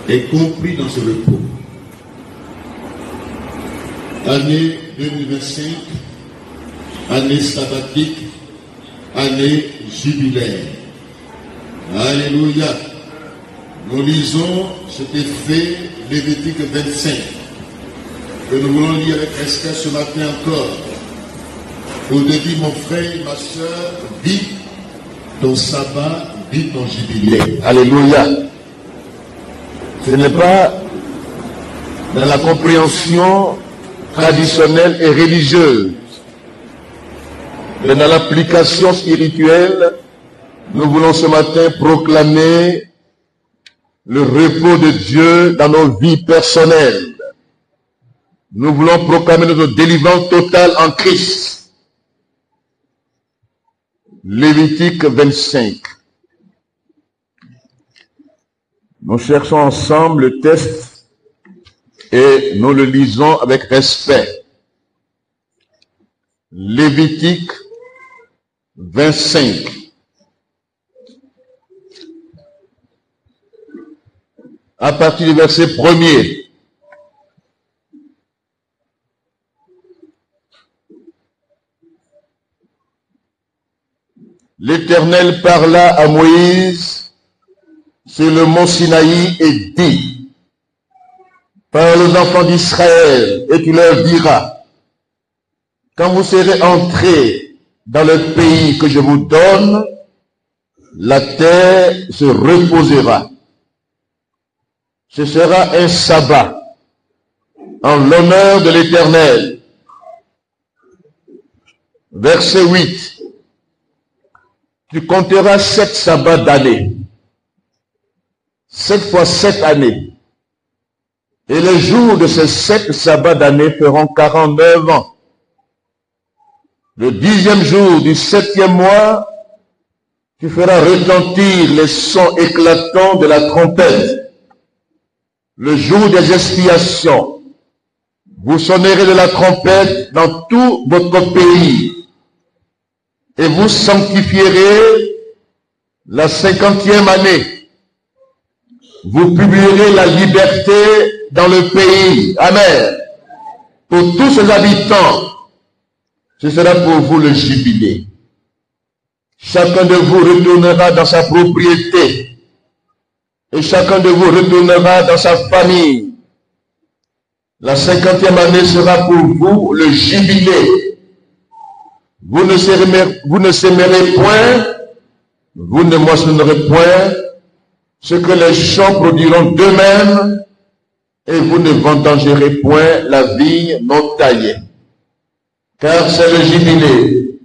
est compris dans ce repos. Année 2025, année sabbatique, année jubilaire. Alléluia. Nous lisons cet effet Lévitique 25 que nous voulons lire avec respect ce matin encore. Au début, mon frère et ma soeur, vis ton sabbat, vis ton jubilé. Alléluia. Ce n'est pas dans la compréhension traditionnelle et religieuse, mais dans l'application spirituelle, nous voulons ce matin proclamer le repos de Dieu dans nos vies personnelles. Nous voulons proclamer notre délivrance totale en Christ. Lévitique 25. Nous cherchons ensemble le texte et nous le lisons avec respect. Lévitique 25. À partir du verset 1er. L'Éternel parla à Moïse sur le mont Sinaï et dit: parle aux enfants d'Israël et tu leur diras: quand vous serez entrés dans le pays que je vous donne, la terre se reposera. Ce sera un sabbat en l'honneur de l'Éternel. Verset 8. Tu compteras 7 sabbats d'année. 7 fois 7 années. Et les jours de ces 7 sabbats d'année feront 49 ans. Le 10e jour du 7e mois, tu feras retentir les sons éclatants de la trompette. Le jour des expiations, vous sonnerez de la trompette dans tout votre pays. Et vous sanctifierez la 50e année. Vous publierez la liberté dans le pays. Amen. Pour tous ses habitants, ce sera pour vous le jubilé. Chacun de vous retournera dans sa propriété. Et chacun de vous retournera dans sa famille. La 50e année sera pour vous le jubilé. Vous ne sèmerez point, vous ne moissonnerez point ce que les champs produiront d'eux-mêmes, et vous ne vendangerez point la vigne non taillée. Car c'est le jubilé.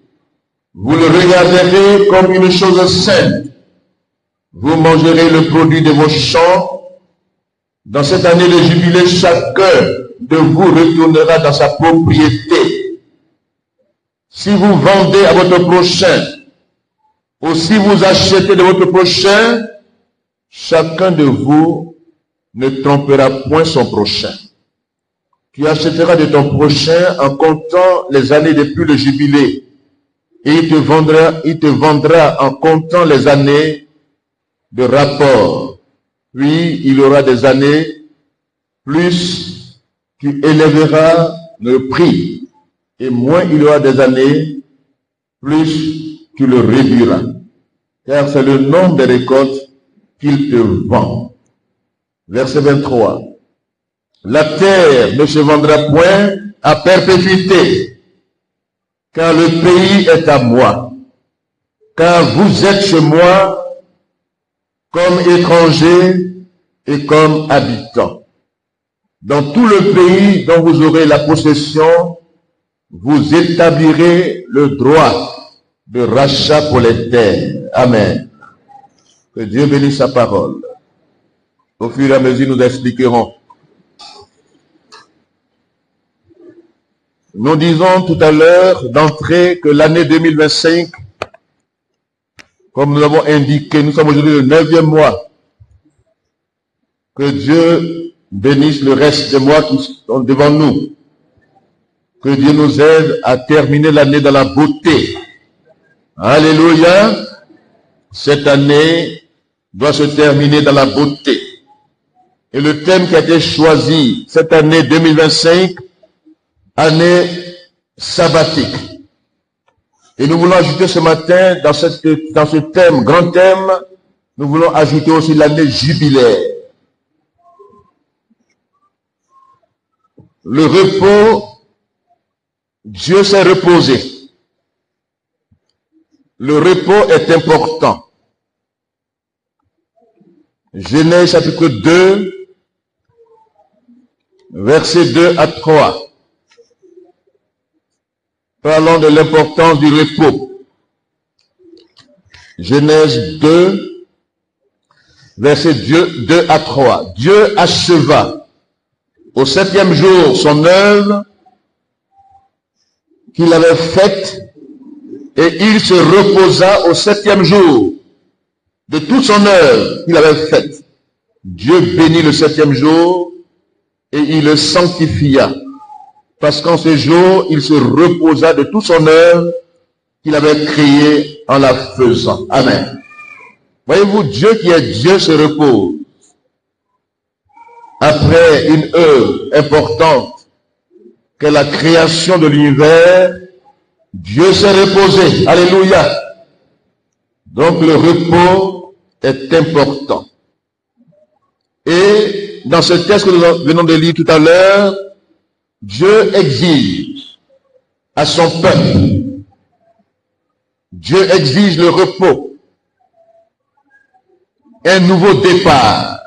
Vous le regarderez comme une chose sainte. Vous mangerez le produit de vos champs. Dans cette année de jubilé, chacun de vous retournera dans sa propriété. Si vous vendez à votre prochain, ou si vous achetez de votre prochain, chacun de vous ne trompera point son prochain. Tu achèteras de ton prochain en comptant les années depuis le jubilé, et il te vendra en comptant les années de rapport. Puis il y aura des années, plus tu élèveras le prix, et moins il y aura des années, plus tu le réduiras. Car c'est le nombre des récoltes qu'il te vend. Verset 23. La terre ne se vendra point à perpétuité, car le pays est à moi. Car vous êtes chez moi comme étrangers et comme habitants. Dans tout le pays dont vous aurez la possession, vous établirez le droit de rachat pour les terres. Amen. Que Dieu bénisse sa parole. Au fur et à mesure, nous expliquerons. Nous disons tout à l'heure d'entrée que l'année 2025, comme nous l'avons indiqué, nous sommes aujourd'hui le 9e mois. Que Dieu bénisse le reste des mois qui sont devant nous. Que Dieu nous aide à terminer l'année dans la beauté. Alléluia. Cette année doit se terminer dans la beauté. Et le thème qui a été choisi cette année 2025, année sabbatique. Et nous voulons ajouter ce matin, dans ce thème, grand thème, nous voulons ajouter aussi l'année jubilaire. Le repos, Dieu s'est reposé. Le repos est important. Genèse chapitre 2, versets 2 à 3. Parlons de l'importance du repos. Genèse 2, versets 2 à 3. Dieu acheva au 7e jour son œuvre qu'il avait faite, et il se reposa au 7e jour de toute son œuvre qu'il avait faite. Dieu bénit le 7e jour et il le sanctifia, parce qu'en ce jour, il se reposa de toute son œuvre qu'il avait créée en la faisant. Amen. Voyez-vous, Dieu qui est Dieu se repose. Après une œuvre importante qu'est la création de l'univers, Dieu s'est reposé. Alléluia. Donc le repos est important. Et dans ce texte que nous venons de lire tout à l'heure, Dieu exige à son peuple, Dieu exige le repos, un nouveau départ,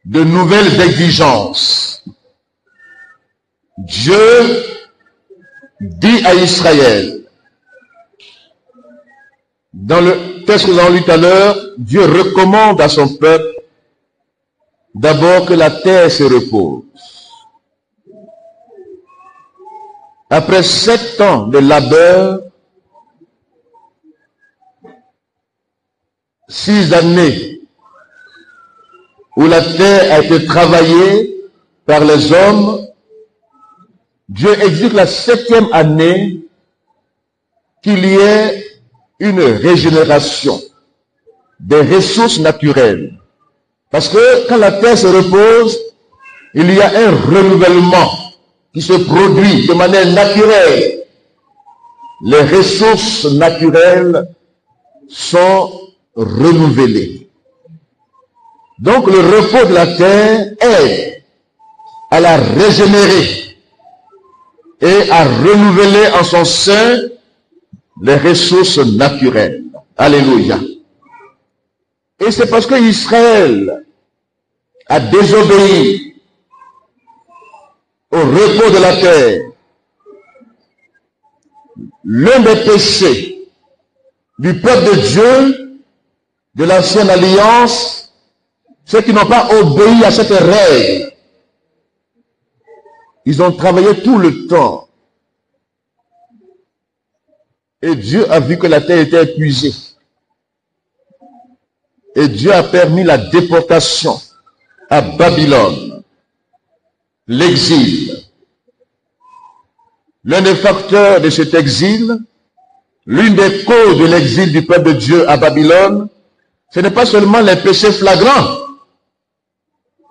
de nouvelles exigences. Dieu dit à Israël, dans le texte que nous avons lu tout à l'heure, Dieu recommande à son peuple d'abord que la terre se repose. Après 7 ans de labeur, 6 années où la terre a été travaillée par les hommes, Dieu exige la 7e année qu'il y ait une régénération des ressources naturelles. Parce que quand la terre se repose, il y a un renouvellement qui se produit de manière naturelle. Les ressources naturelles sont renouvelées. Donc le repos de la terre aide à la régénérer et à renouveler en son sein les ressources naturelles. Alléluia. Et c'est parce que Israël a désobéi au repos de la terre. L'un des péchés du peuple de Dieu, de l'ancienne alliance, c'est qu'ils n'ont pas obéi à cette règle. Ils ont travaillé tout le temps. Et Dieu a vu que la terre était épuisée. Et Dieu a permis la déportation à Babylone, l'exil. L'un des facteurs de cet exil, l'une des causes de l'exil du peuple de Dieu à Babylone, ce n'est pas seulement les péchés flagrants,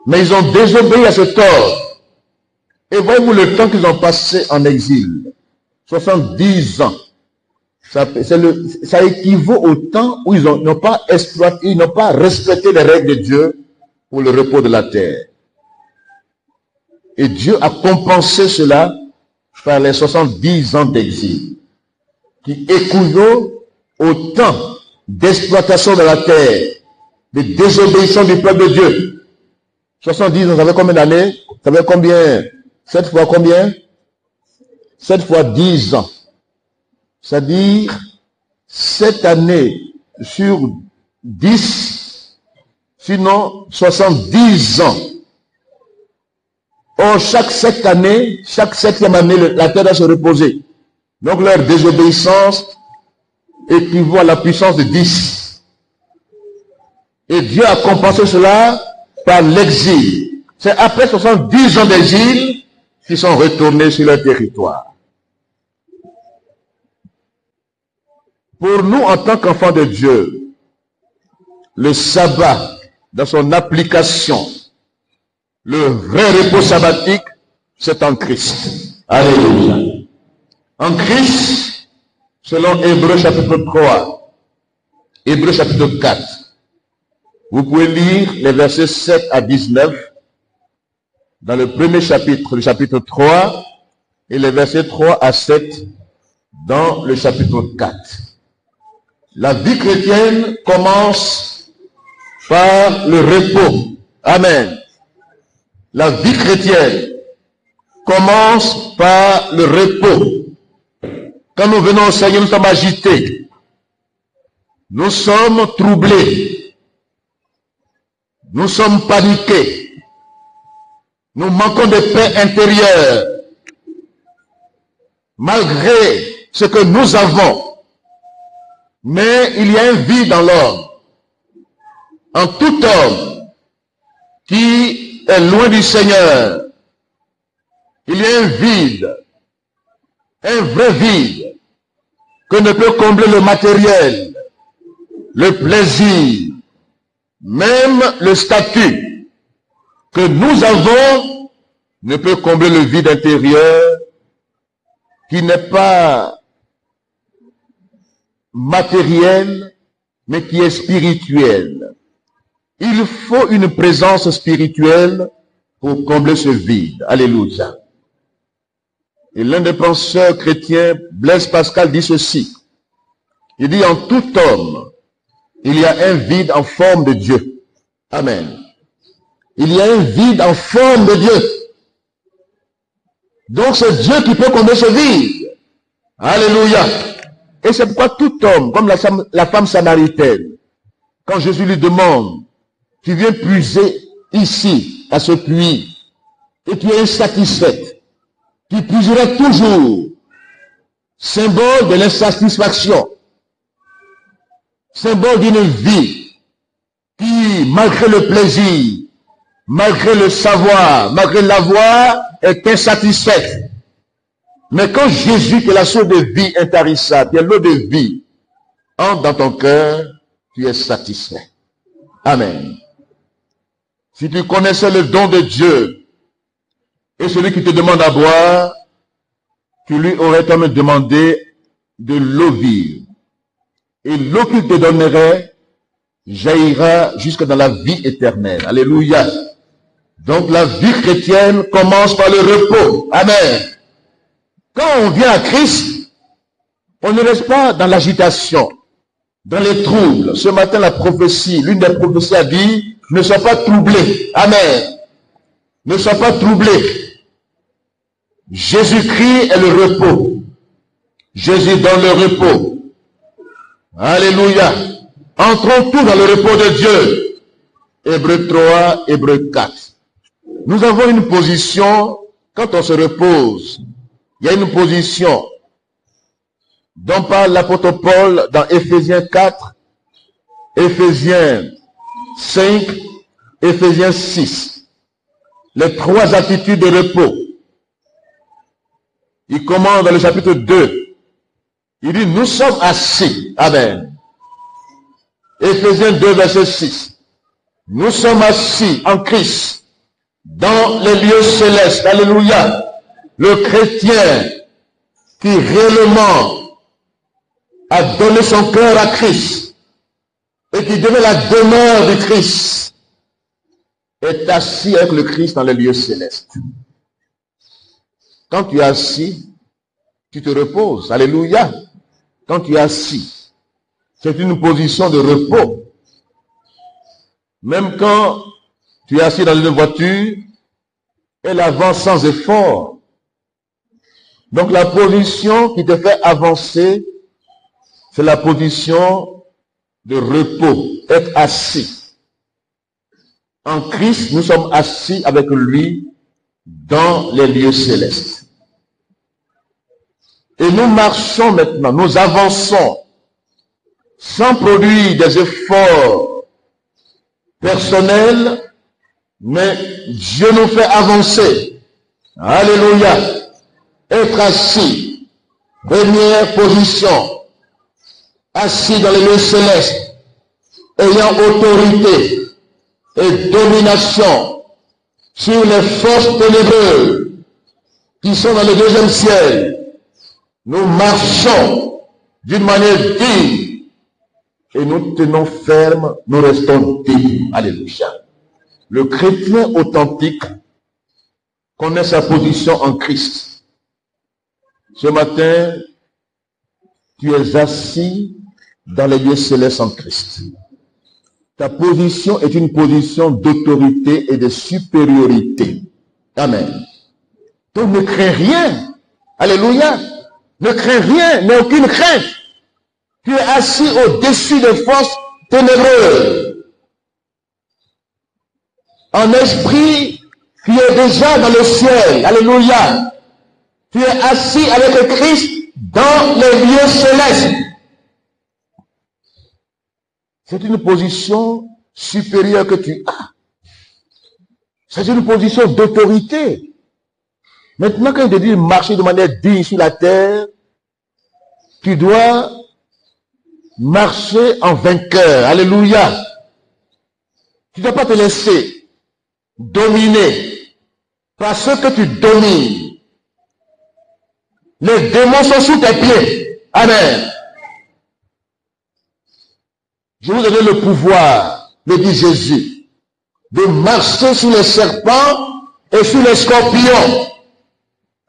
mais ils ont désobéi à ce tort. Et voyez-vous le temps qu'ils ont passé en exil, 70 ans. Ça équivaut au temps où ils n'ont pas exploité, ils n'ont pas respecté les règles de Dieu pour le repos de la terre. Et Dieu a compensé cela par les 70 ans d'exil, qui équivaut au temps d'exploitation de la terre, de désobéissance du peuple de Dieu. 70 ans, ça fait combien d'années? Ça fait combien? 7 fois combien? 7 fois 10 ans. C'est-à-dire 7 années sur 10, sinon 70 ans. Or, chaque 7 années, chaque 7e année, la terre doit se reposer. Donc leur désobéissance équivaut à la puissance de 10. Et Dieu a compensé cela par l'exil. C'est après 70 ans d'exil qu'ils sont retournés sur leur territoire. Pour nous, en tant qu'enfants de Dieu, le sabbat, dans son application, Le vrai repos sabbatique, c'est en Christ. Alléluia. En Christ, selon Hébreux chapitre 3, Hébreux chapitre 4, vous pouvez lire les versets 7 à 19 dans le premier chapitre, le chapitre 3, et les versets 3 à 7 dans le chapitre 4. La vie chrétienne commence par le repos. Amen. La vie chrétienne commence par le repos. Quand nous venons au Seigneur, nous sommes agités. Nous sommes troublés. Nous sommes paniqués. Nous manquons de paix intérieure. Malgré ce que nous avons. Mais il y a un vide dans l'homme. En tout homme qui est loin du Seigneur, il y a un vide, un vrai vide, que ne peut combler le matériel, le plaisir, même le statut que nous avons ne peut combler le vide intérieur qui n'est pas matériel, mais qui est spirituel. Il faut une présence spirituelle pour combler ce vide. Alléluia. Et l'un des penseurs chrétiens, Blaise Pascal, dit ceci. Il dit, en tout homme, il y a un vide en forme de Dieu. Amen. Il y a un vide en forme de Dieu. Donc c'est Dieu qui peut combler ce vide. Alléluia. Et c'est pourquoi tout homme, comme la femme samaritaine, quand Jésus lui demande, tu viens puiser ici, à ce puits, et tu es insatisfaite, tu puiseras toujours, symbole de l'insatisfaction, symbole d'une vie qui, malgré le plaisir, malgré le savoir, malgré l'avoir, est insatisfaite. Mais quand Jésus, qui est la source de vie intarissable, qui est l'eau de vie, entre dans ton cœur, tu es satisfait. Amen. Si tu connaissais le don de Dieu, et celui qui te demande à boire, tu lui aurais quand même demandé de l'eau vive. Et l'eau qu'il te donnerait jaillira jusque dans la vie éternelle. Alléluia. Donc la vie chrétienne commence par le repos. Amen. Quand on vient à Christ, on ne reste pas dans l'agitation, dans les troubles. Ce matin, la prophétie, l'une des prophéties a dit, ne sois pas troublé. Amen. Ne sois pas troublé. Jésus-Christ est le repos. Jésus donne le repos. Alléluia. Entrons tous dans le repos de Dieu. Hébreux 3, Hébreux 4. Nous avons une position, quand on se repose, il y a une position dont parle l'apôtre Paul dans Éphésiens 4, Éphésiens 5, Éphésiens 6. Les trois attitudes de repos. Il commence dans le chapitre 2. Il dit, nous sommes assis. Amen. Éphésiens 2, verset 6. Nous sommes assis en Christ dans les lieux célestes. Alléluia. Le chrétien qui réellement a donné son cœur à Christ et qui devient la demeure du Christ est assis avec le Christ dans les lieux célestes. Quand tu es assis, tu te reposes. Alléluia. Quand tu es assis, c'est une position de repos. Même quand tu es assis dans une voiture, elle avance sans effort. Donc la position qui te fait avancer, c'est la position de repos, être assis. En Christ, nous sommes assis avec lui dans les lieux célestes. Et nous marchons maintenant, nous avançons, sans produire des efforts personnels, mais Dieu nous fait avancer. Alléluia. Être assis, première position, assis dans les lieux célestes, ayant autorité et domination sur les forces ténébreuses qui sont dans le deuxième ciel. Nous marchons d'une manière digne et nous tenons ferme, nous restons debout. Alléluia. Le chrétien authentique connaît sa position en Christ. Ce matin, tu es assis dans les lieux célestes en Christ. Ta position est une position d'autorité et de supériorité. Amen. Donc ne crains rien. Alléluia. Ne crains rien, n'aie aucune crainte. Tu es assis au-dessus des forces ténébreuses. En esprit, tu es déjà dans le ciel. Alléluia. Tu es assis avec le Christ dans les lieux célestes. C'est une position supérieure que tu as. C'est une position d'autorité. Maintenant, quand il te dit marcher de manière digne sur la terre, tu dois marcher en vainqueur. Alléluia. Tu ne dois pas te laisser dominer par ce que tu domines. Les démons sont sous tes pieds. Amen. Je vous donne le pouvoir, le dit Jésus, de marcher sur les serpents et sur les scorpions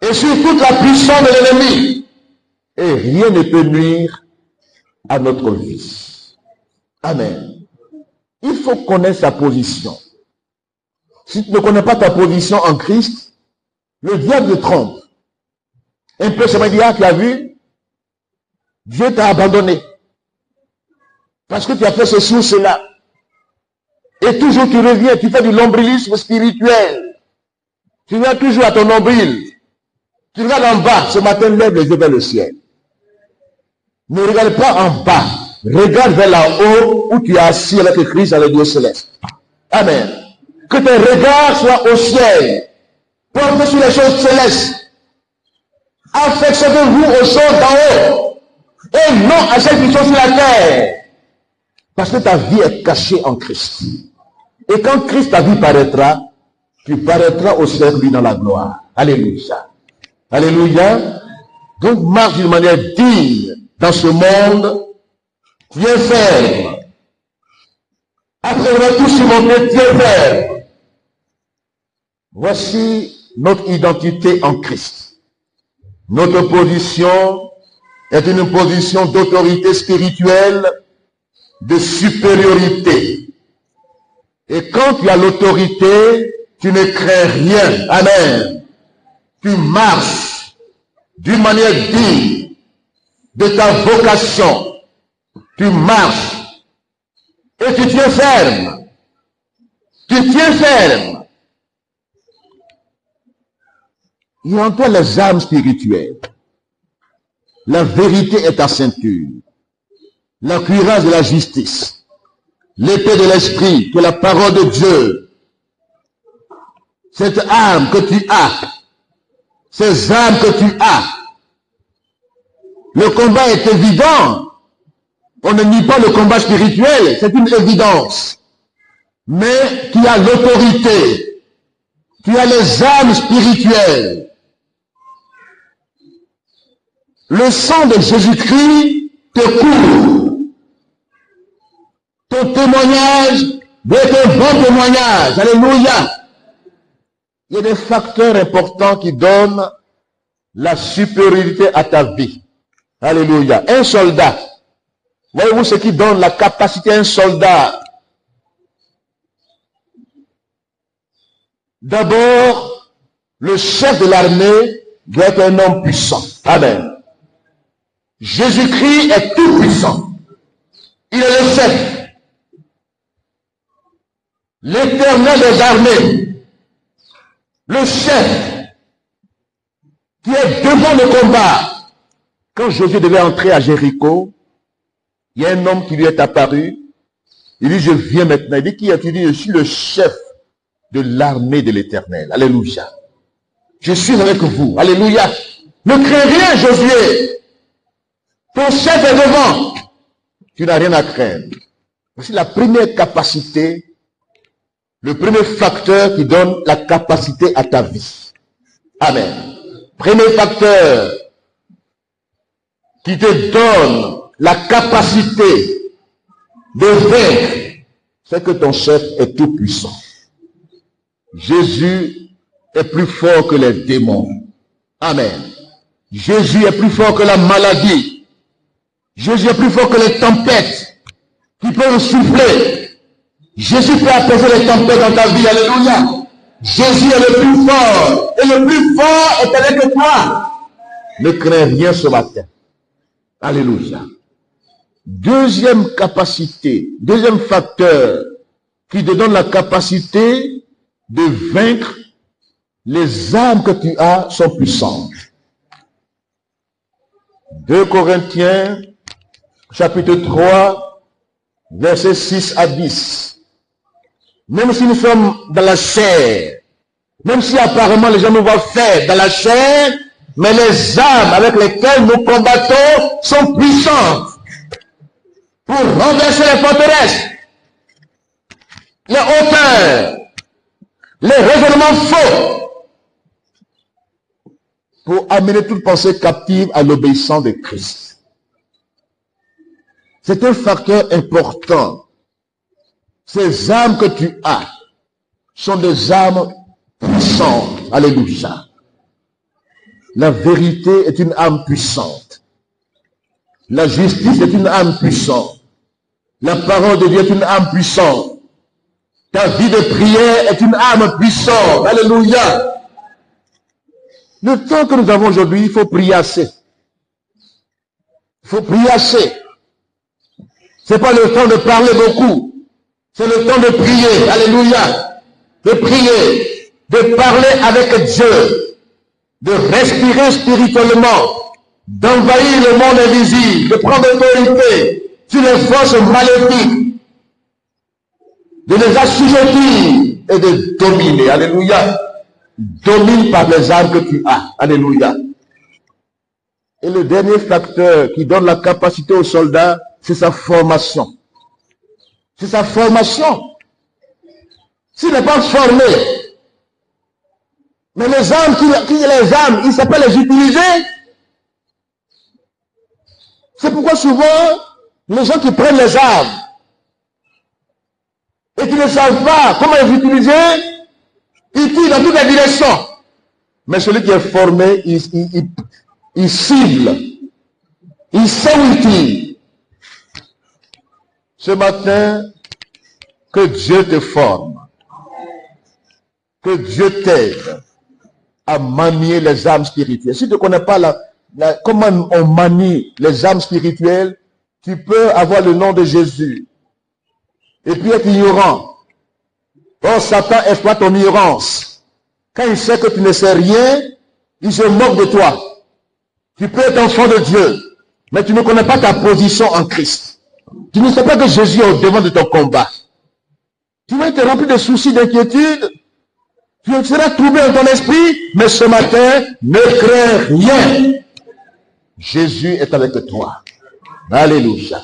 et sur toute la puissance de l'ennemi. Et rien ne peut nuire à notre vie. Amen. Il faut connaître sa position. Si tu ne connais pas ta position en Christ, le diable te trompe. Un peu, ça m'a dit, ah, tu as vu? Dieu t'a abandonné. Parce que tu as fait ceci ou cela. Et toujours tu reviens, tu fais du nombrilisme spirituel. Tu viens toujours à ton nombril. Tu regardes en bas, ce matin, lève les yeux vers le ciel. Ne regarde pas en bas. Regarde vers là-haut où tu es assis avec Christ dans le Dieu céleste. Amen. Que tes regards soient au ciel. Portez sur les choses célestes. Affectionnez-vous aux choses d'en haut. Et non à celles qui sont sur la terre. Parce que ta vie est cachée en Christ. Et quand Christ, ta vie paraîtra, tu paraîtras au ciel lui dans la gloire. Alléluia. Alléluia. Donc marche d'une manière digne dans ce monde. Tiens ferme. Après avoir tout surmonté, tiens ferme. Voici notre identité en Christ. Notre position est une position d'autorité spirituelle, de supériorité. Et quand tu as l'autorité, tu ne crains rien. Amen. Tu marches d'une manière digne de ta vocation. Tu marches et tu tiens ferme. Tu tiens ferme. Il y a en toi les armes spirituelles. La vérité est ta ceinture. La cuirasse de la justice. L'épée de l'esprit, que la parole de Dieu. Cette arme que tu as. Ces armes que tu as. Le combat est évident. On ne nie pas le combat spirituel. C'est une évidence. Mais tu as l'autorité. Tu as les armes spirituelles. Le sang de Jésus-Christ te couvre. Ton témoignage doit être un bon témoignage. Alléluia. Il y a des facteurs importants qui donnent la supériorité à ta vie. Alléluia. Un soldat. Voyez-vous ce qui donne la capacité à un soldat? D'abord, le chef de l'armée doit être un homme puissant. Amen. Jésus-Christ est tout puissant. Il est le chef. L'Éternel des armées. Le chef qui est devant le combat. Quand Josué devait entrer à Jéricho, il y a un homme qui lui est apparu. Il dit, je viens maintenant. Il dit, qui est-tu? Il dit, je suis le chef de l'armée de l'Éternel. Alléluia. Je suis avec vous. Alléluia. Ne crains rien, Josué. Ton chef est devant. Tu n'as rien à craindre. Voici la première capacité le premier facteur qui donne la capacité à ta vie. Amen. Premier facteur qui te donne la capacité de vaincre, c'est que ton chef est tout puissant. Jésus est plus fort que les démons. Amen. Jésus est plus fort que la maladie. Jésus est plus fort que les tempêtes qui peuvent souffler. Jésus peut apaiser les tempêtes dans ta vie. Alléluia. Jésus est le plus fort. Et le plus fort est avec toi. Ne crains rien ce matin. Alléluia. Deuxième capacité, deuxième facteur qui te donne la capacité de vaincre, les armes que tu as sont puissantes. 2 Corinthiens, chapitre 3, versets 6 à 10. Même si nous sommes dans la chair, même si apparemment les gens nous voient faire dans la chair, mais les armes avec lesquelles nous combattons sont puissantes pour renverser les forteresses, les hauteurs, les raisonnements faux, pour amener toute pensée captive à l'obéissance de Christ. C'est un facteur important. Ces armes que tu as sont des armes puissantes. Alléluia. La vérité est une arme puissante. La justice est une arme puissante. La parole de Dieu est une arme puissante. Ta vie de prière est une arme puissante. Alléluia. Le temps que nous avons aujourd'hui, il faut prier assez. Il faut prier assez. C'est pas le temps de parler beaucoup. C'est le temps de prier. Alléluia. De prier. De parler avec Dieu. De respirer spirituellement. D'envahir le monde invisible. De prendre autorité sur les forces maléfiques. De les assujettir et de dominer. Alléluia. Domine par les armes que tu as. Alléluia. Et le dernier facteur qui donne la capacité aux soldats, c'est sa formation. C'est sa formation. S'il n'est pas formé, mais les armes, il ne sait pas les utiliser. C'est pourquoi souvent, les gens qui prennent les armes et qui ne savent pas comment les utiliser, ils tirent dans toutes les directions. Mais celui qui est formé, il cible. Il sait où il tire. Ce matin, que Dieu te forme. Que Dieu t'aide à manier les armes spirituelles. Si tu ne connais pas comment on manie les armes spirituelles, tu peux avoir le nom de Jésus et puis être ignorant. Or, Satan exploite ton ignorance. Quand il sait que tu ne sais rien, il se moque de toi. Tu peux être enfant de Dieu, mais tu ne connais pas ta position en Christ. Tu ne sais pas que Jésus est au devant de ton combat. Tu vas être rempli de soucis, d'inquiétudes. Tu seras troublé dans ton esprit, mais ce matin, ne crains rien. Jésus est avec toi. Alléluia.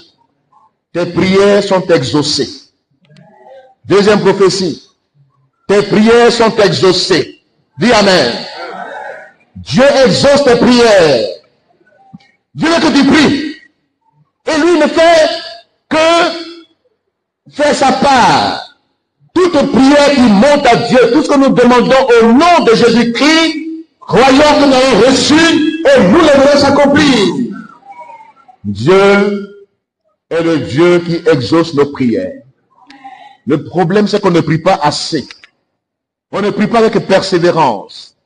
Tes prières sont exaucées. Deuxième prophétie. Tes prières sont exaucées. Dis Amen. Dieu exauce tes prières. Dieu veut que tu pries. Et lui ne fait que faire sa part. Toute prière qui monte à Dieu, tout ce que nous demandons au nom de Jésus-Christ, croyons que nous avons reçu et nous les devons s'accomplir. Dieu est le Dieu qui exauce nos prières. Le problème, c'est qu'on ne prie pas assez. On ne prie pas avec persévérance.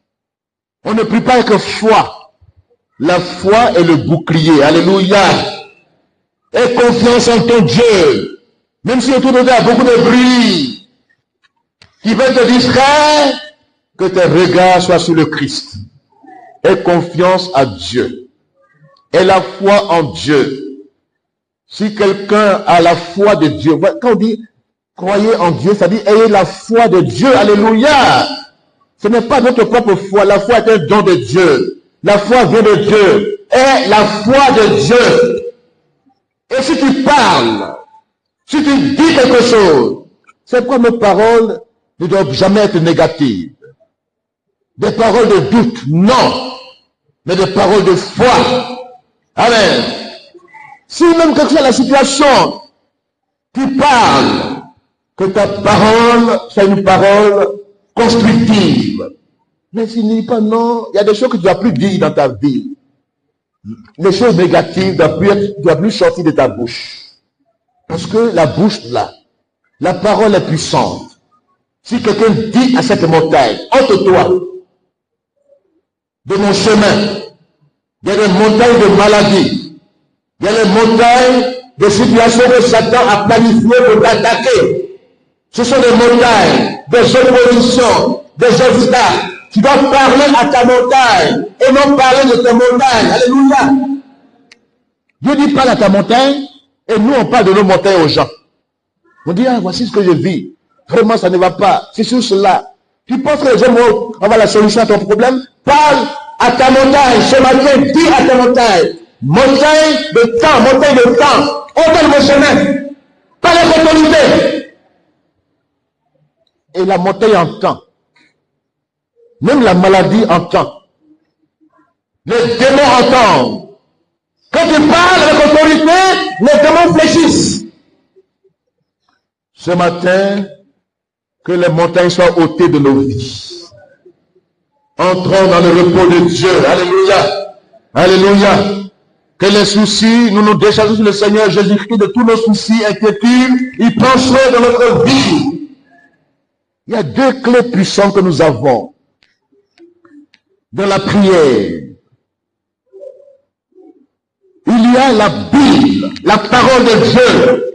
On ne prie pas avec foi. La foi est le bouclier. Alléluia. Aie confiance en ton Dieu. Même si autour de toi il y a beaucoup de bruit qui veut te distraire, que tes regards soient sur le Christ. Aie confiance à Dieu. Aie la foi en Dieu. Si quelqu'un a la foi de Dieu, quand on dit croyez en Dieu, ça dit ayez la foi de Dieu. Alléluia. Ce n'est pas notre propre foi. La foi est un don de Dieu. La foi vient de Dieu. Aie la foi de Dieu. Et si tu parles, si tu dis quelque chose, c'est quoi mes paroles ne doivent jamais être négatives. Des paroles de doute, non, mais des paroles de foi. Amen. Si même quelque chose à la situation, tu parles, que ta parole soit une parole constructive. Mais s'il n'y a pas, non, il y a des choses que tu n'as plus dire dans ta vie. Les choses négatives ne doivent plus sortir de ta bouche. Parce que la bouche, là, la parole est puissante. Si quelqu'un dit à cette montagne, ôte-toi de mon chemin, il y a des montagnes de maladies, il y a des montagnes de situations que Satan a planifiées pour t'attaquer. Ce sont des montagnes, des oppositions, des obstacles. Tu dois parler à ta montagne et non parler de tes montagnes. Alléluia. Dieu dit parle à ta montagne et nous on parle de nos montagnes aux gens. On dit, ah, voici ce que je vis. Vraiment, ça ne va pas. C'est sur cela. Tu penses que les gens vont avoir la solution à ton problème? Parle à ta montagne. Ce matin, dis à ta montagne. Montagne de temps, montagne de temps. Ordonne mon chemin. Pas les autorités. Et la montagne entend. Même la maladie entend. Les démons entendent. Quand tu parles avec autorité, les démons fléchissent. Ce matin, que les montagnes soient ôtées de nos vies. Entrons dans le repos de Dieu. Alléluia. Alléluia. Que les soucis, nous nous déchargeons sur le Seigneur Jésus-Christ de tous nos soucis, inquiétudes. Il prend soin de notre vie. Il y a deux clés puissantes que nous avons dans la prière. Il y a la Bible, la parole de Dieu.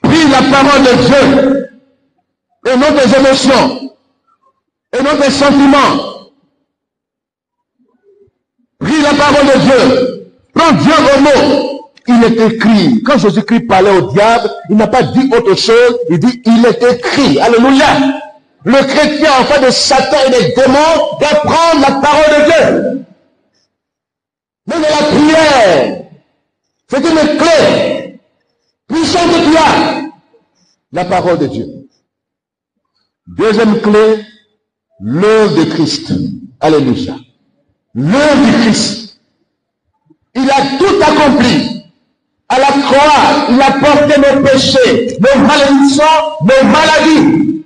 Prie la parole de Dieu et non des émotions et non des sentiments. Prie la parole de Dieu. Prends Dieu au mot. Il est écrit. Quand Jésus-Christ parlait au diable, il n'a pas dit autre chose. Il dit, il est écrit. Alléluia. Le chrétien, en face de Satan et des démons, doit prendre la parole de Dieu. Même la prière, c'est une clé puissante que tu as. La parole de Dieu. Deuxième clé, l'œuvre de Christ. Alléluia. L'œuvre du Christ. Il a tout accompli. À la croix, il a porté nos péchés, nos malédictions, nos maladies.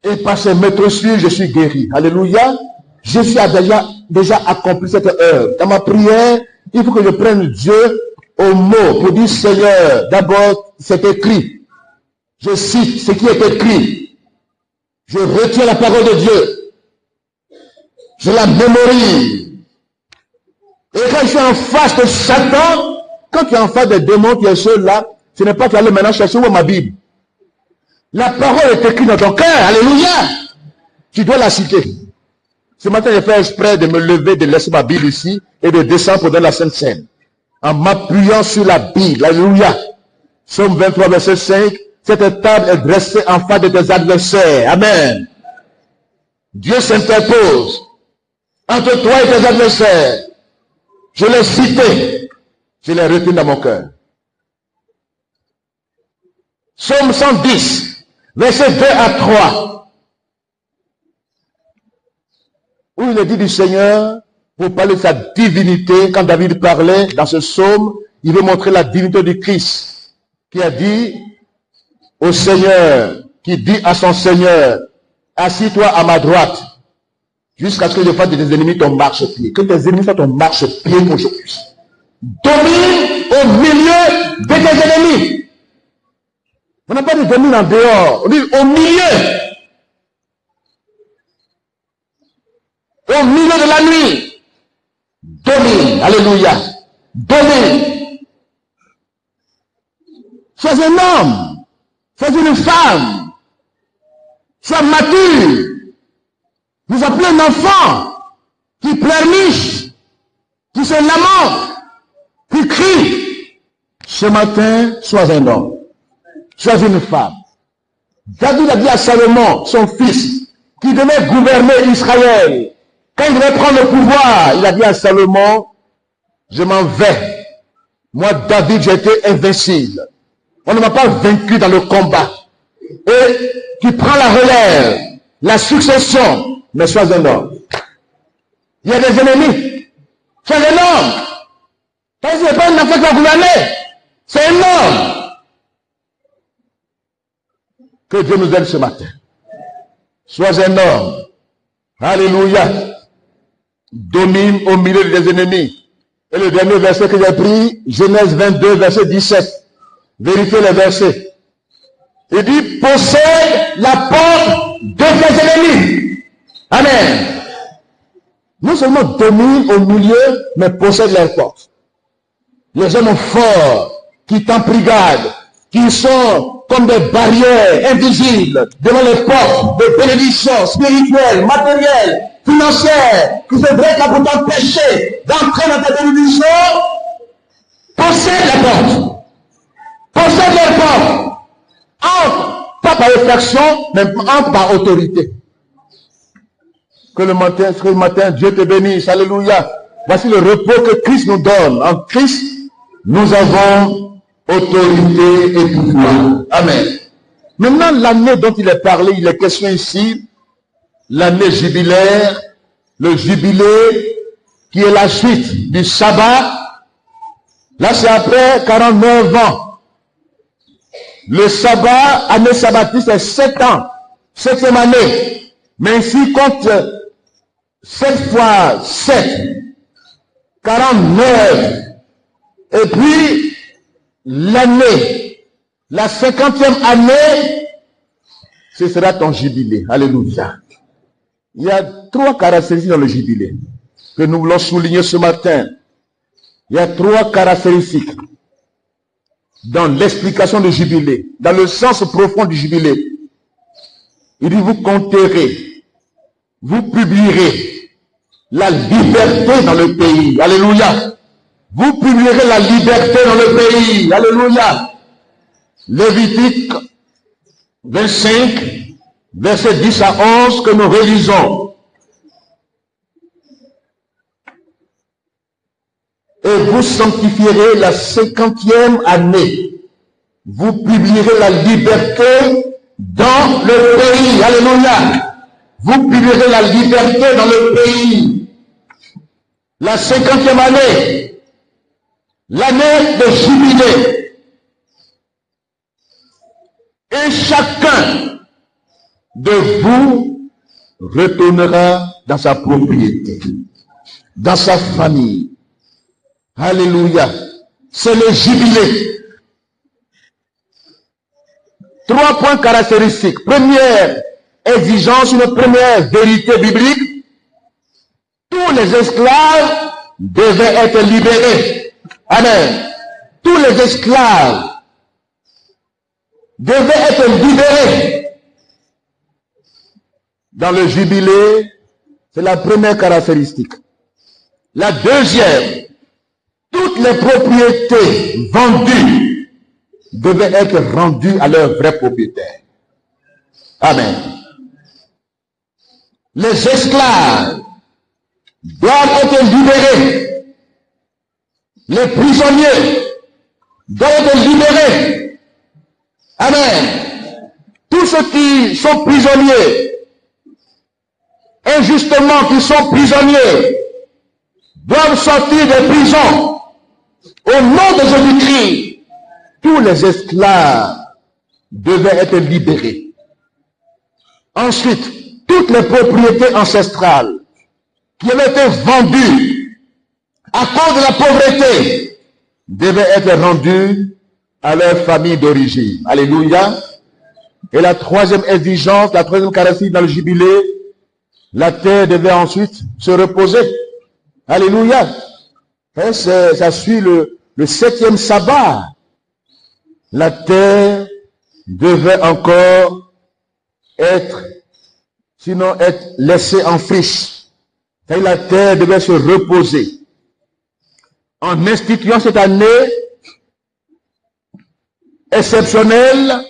Et par ses meurtrissures, je suis guéri. Alléluia. Jésus a déjà accompli cette œuvre. Dans ma prière, il faut que je prenne Dieu au mot pour dire, Seigneur, d'abord, c'est écrit. Je cite ce qui est écrit. Je retiens la parole de Dieu. Je la mémorise. Et quand je suis en face de Satan, quand tu es en face des démons qui est seul là, ce n'est pas tu aller maintenant chercher où est ma Bible. La parole est écrite dans ton cœur. Alléluia. Tu dois la citer. Ce matin, j'ai fait exprès de me lever, de laisser ma Bible ici et de descendre pour donner la Sainte Seine. En m'appuyant sur la Bible. Alléluia. Psaume 23, verset 5. Cette table est dressée en face de tes adversaires. Amen. Dieu s'interpose entre toi et tes adversaires. Je l'ai cité. Je l'ai retenu dans mon cœur. Psaume 110, verset 2 à 3. Où il est dit du Seigneur, pour parler de sa divinité, quand David parlait dans ce psaume, il veut montrer la divinité du Christ, qui a dit au Seigneur, qui dit à son Seigneur, assis-toi à ma droite, jusqu'à ce que je fasse de tes ennemis ton marchepied. Que tes ennemis soient ton marchepied aujourd'hui. Domine au milieu de tes ennemis. On n'a pas de domine en dehors, on dit au milieu. Au milieu de la nuit. Domine. Alléluia. Domine. Sois un homme. Sois une femme. Sois mature. Vous appelez un enfant qui pleurniche, qui se lamente, qui crie. Ce matin, sois un homme. Sois une femme. David a dit à Salomon, son fils, qui devait gouverner Israël, quand il devait prendre le pouvoir, il a dit à Salomon, je m'en vais. Moi, David, j'ai été invincible. On ne m'a pas vaincu dans le combat. et qui prend la relève, la succession, mais sois un homme. Il y a des ennemis. Sois un homme. Ce n'est pas un enfant qui va gouverner. C'est un homme. Que Dieu nous aide ce matin. Sois un homme. Alléluia. Domine au milieu des ennemis. Et le dernier verset que j'ai pris, Genèse 22, verset 17. Vérifiez les versets. Il dit, possède la porte de tes ennemis. Amen. Non seulement domine au milieu, mais possède leurs portes. Les hommes forts qui t'embrigadent, qui sont comme des barrières invisibles devant les portes de bénédictions spirituelles, matérielles, financières, qui se dressent pour t'empêcher d'entrer dans ta bénédiction. Possède la porte. Possède les portes. Entre, pas par effraction, mais entre par autorité. Que le matin, Dieu te bénisse. Alléluia. Voici le repos que Christ nous donne. En Christ, nous avons autorité et pouvoir. Amen. Maintenant, l'année dont il est parlé, il est question ici, l'année jubilaire, le jubilé qui est la suite du sabbat. Là, c'est après 49 ans. Le sabbat, année sabbatique, c'est 7 ans. 7e année. Mais ici, compte 7 fois 7. 49. Et puis, l'année, la 50e année, ce sera ton jubilé. Alléluia. Il y a 3 caractéristiques dans le jubilé que nous voulons souligner ce matin. Il y a 3 caractéristiques dans l'explication du jubilé, dans le sens profond du jubilé. Il dit, vous compterez, vous publierez la liberté dans le pays. Alléluia. Vous publierez la liberté dans le pays. Alléluia. Lévitique 25, versets 10 à 11 que nous réalisons. Et vous sanctifierez la 50e année. Vous publierez la liberté dans le pays. Alléluia. Vous publierez la liberté dans le pays. La 50e année. L'année de jubilé. Et chacun de vous retournera dans sa propriété, dans sa famille. Alléluia. C'est le jubilé. 3 points caractéristiques. Première exigence, une première vérité biblique. Tous les esclaves devaient être libérés. Amen. Tous les esclaves devaient être libérés. Dans le jubilé, c'est la première caractéristique. La deuxième, toutes les propriétés vendues devaient être rendues à leur vrai propriétaire. Amen. Les esclaves doivent être libérés. Les prisonniers doivent être libérés. Amen. Tous ceux qui sont prisonniers, injustement qui sont prisonniers, doivent sortir des prisons. Au nom de Jésus-Christ, tous les esclaves devaient être libérés. Ensuite, toutes les propriétés ancestrales qui avaient été vendues à cause de la pauvreté devaient être rendues à leur famille d'origine. Alléluia. Et la troisième exigence, la troisième caractéristique dans le jubilé, la terre devait ensuite se reposer. Alléluia. Et ça suit le 7e sabbat. La terre devait encore être, sinon être laissée en friche. Et la terre devait se reposer. En instituant cette année exceptionnelle,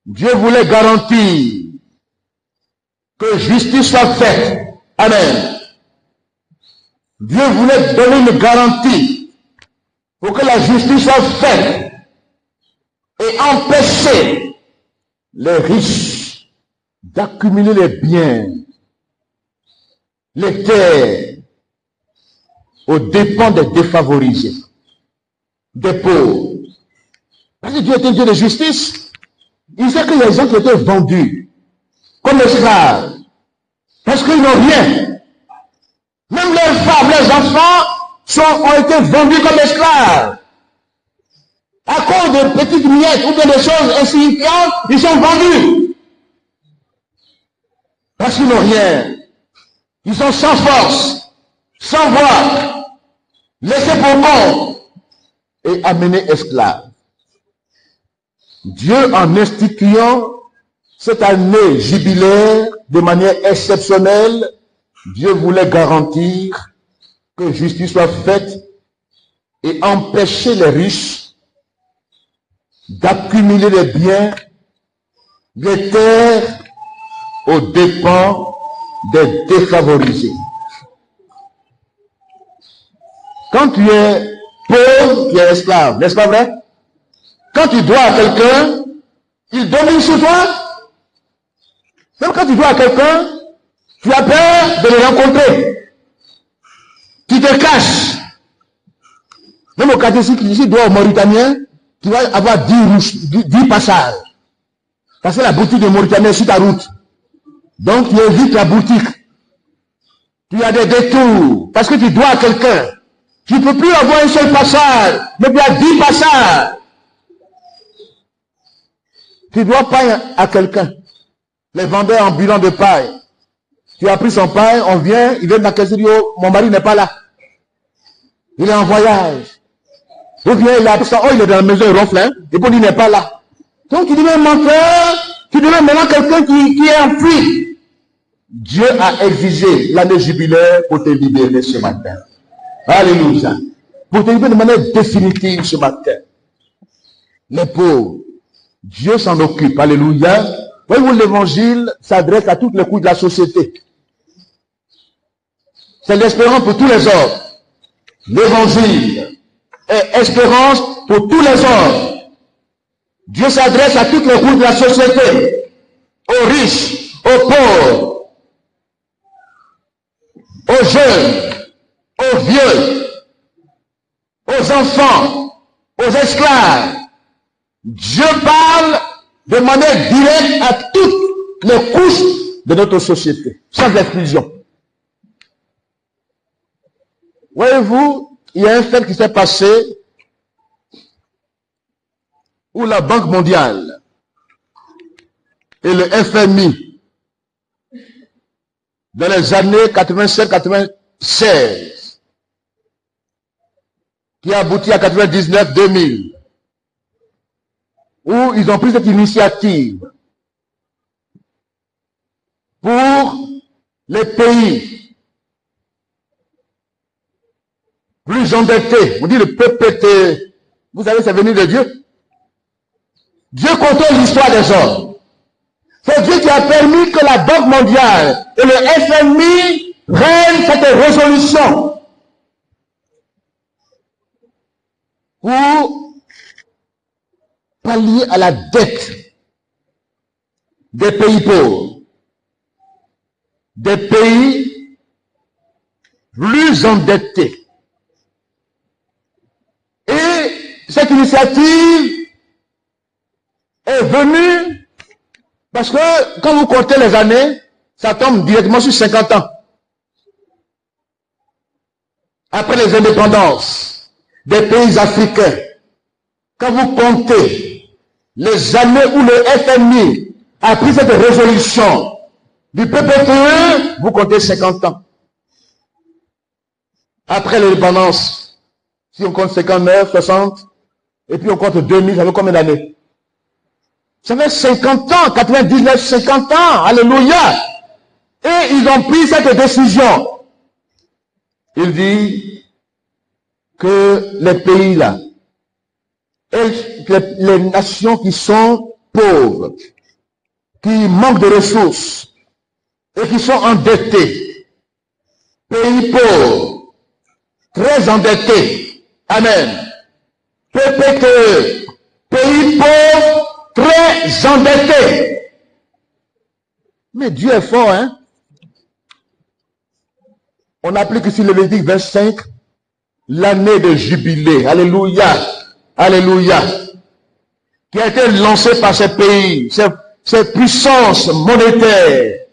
Dieu voulait garantir que justice soit faite. Amen. Dieu voulait donner une garantie pour que la justice soit faite et empêcher les riches d'accumuler les biens, les terres, aux dépens des défavorisés, des pauvres. Parce que Dieu est un Dieu de justice. Il sait qu'il y a des gens qui étaient vendus comme esclaves parce qu'ils n'ont rien. Même leurs femmes, leurs enfants ont été vendus comme esclaves. À cause de petites miettes ou de choses insignifiantes, ils sont vendus. Parce qu'ils n'ont rien. Ils sont sans force, sans voix, laissés pour compte et amenés esclaves. Dieu, en instituant cette année jubilaire de manière exceptionnelle, Dieu voulait garantir que justice soit faite et empêcher les riches d'accumuler les biens, les terres aux dépens des défavorisés. Quand tu es pauvre, tu es esclave, n'est-ce pas vrai? Quand tu dois à quelqu'un, il domine sur toi. Même quand tu dois à quelqu'un, tu as peur de le rencontrer. Tu te caches. Même au catéchisme, ici, doit au Mauritanien, tu vas avoir 10 passages. Parce que la boutique de Mauritanie est sur ta route. Donc, tu évites la boutique. Tu as des détours. Parce que tu dois à quelqu'un. Tu ne peux plus avoir un seul passage, mais tu as 10 passages. Tu dois paille à quelqu'un. Les vendeurs ambulants de paille. Tu as pris son paille, on vient, il vient dans la caisse, il dit, oh, mon mari n'est pas là. Il est en voyage. Ou bien il a pris son, oh, il est dans la maison, il ronfle, hein, et puis il n'est pas là. Donc tu deviens menteur, tu deviens maintenant quelqu'un qui est en fuite. Dieu a exigé l'année jubilaire pour te libérer ce matin. Alléluia. Pour te libérer de manière définitive ce matin. Les pauvres. Dieu s'en occupe. Alléluia. Voyez-vous, l'évangile s'adresse à toutes les couches de la société. C'est l'espérance pour tous les hommes. L'évangile est espérance pour tous les hommes. Dieu s'adresse à toutes les couches de la société. Aux riches, aux pauvres, aux jeunes, aux vieux, aux enfants, aux esclaves. Dieu parle de manière directe à toutes les couches de notre société, sans exclusion. Voyez-vous, il y a un fait qui s'est passé où la Banque mondiale et le FMI, dans les années 87-96, qui a abouti à 99-2000, où ils ont pris cette initiative pour les pays plus endettés. On dit le PPT. Vous savez, c'est venu de Dieu. Dieu contrôle l'histoire des hommes. C'est Dieu qui a permis que la Banque mondiale et le FMI prennent cette résolution pour pallier à la dette des pays pauvres, des pays plus endettés. Et cette initiative est venue parce que quand vous comptez les années, ça tombe directement sur 50 ans. Après les indépendances des pays africains, quand vous comptez les années où le FMI a pris cette résolution du PPTE, vous comptez 50 ans. Après l'indépendance, si on compte 59, 60, et puis on compte 2000, ça fait combien d'années? Ça fait 50 ans, 99, 50 ans, alléluia. Et ils ont pris cette décision. Il dit que les pays là, et les nations qui sont pauvres, qui manquent de ressources et qui sont endettées, pays pauvres, très endettés, amen, PPTE, pays pauvres, très endettés. Mais Dieu est fort, hein? On applique ici le Lévitique 25, l'année de jubilé. Alléluia. Alléluia. Qui a été lancée par ces pays, ces puissances monétaires,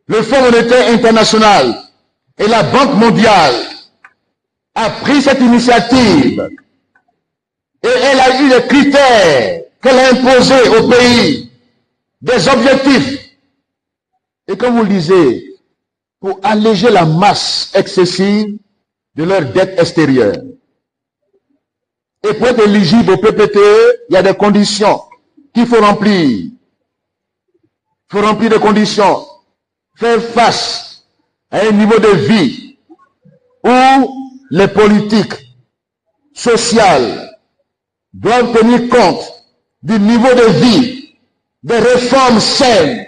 le Fonds monétaire international et la Banque mondiale a pris cette initiative et elle a eu des critères qu'elle a imposés au pays, des objectifs. Et comme vous le disiez, pour alléger la masse excessive de leur dette extérieure. Et pour être éligible au PPTE, il y a des conditions qu'il faut remplir. Il faut remplir des conditions. Faire face à un niveau de vie où les politiques sociales doivent tenir compte du niveau de vie, des réformes saines,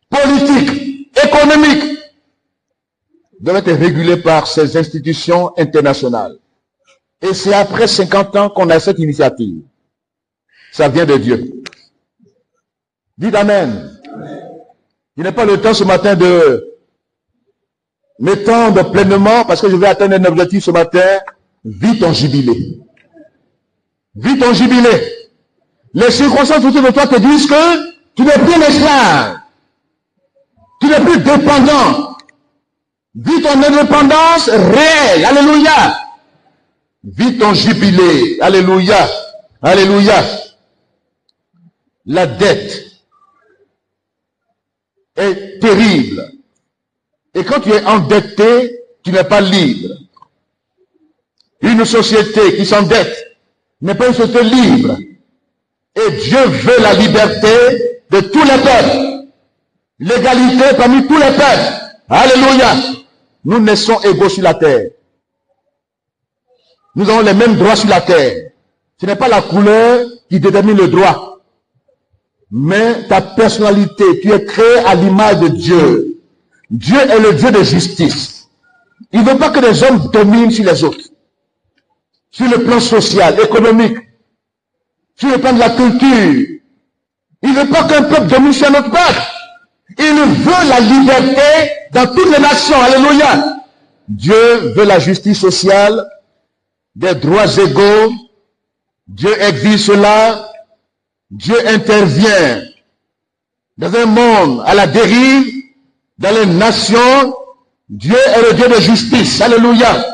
politiques, économiques, doivent être régulées par ces institutions internationales. Et c'est après 50 ans qu'on a cette initiative. Ça vient de Dieu. Dites Amen. Il n'est pas le temps ce matin de m'étendre pleinement parce que je vais atteindre un objectif ce matin. Vis ton jubilé. Vis ton jubilé. Les circonstances autour de toi te disent que tu n'es plus esclave. Tu n'es plus dépendant. Vis ton indépendance réelle. Alléluia. Vis ton jubilé. Alléluia. Alléluia. La dette est terrible. Et quand tu es endetté, tu n'es pas libre. Une société qui s'endette n'est pas une société libre. Et Dieu veut la liberté de tous les peuples. L'égalité parmi tous les peuples. Alléluia. Nous naissons égaux sur la terre. Nous avons les mêmes droits sur la terre. Ce n'est pas la couleur qui détermine le droit. Mais ta personnalité, tu es créé à l'image de Dieu. Dieu est le Dieu de justice. Il ne veut pas que les hommes dominent sur les autres. Sur le plan social, économique, sur le plan de la culture. Il ne veut pas qu'un peuple domine sur un autre peuple. Il veut la liberté dans toutes les nations. Alléluia. Dieu veut la justice sociale, des droits égaux. Dieu exige cela. Dieu intervient dans un monde à la dérive, dans les nations. Dieu est le Dieu de justice. Alléluia.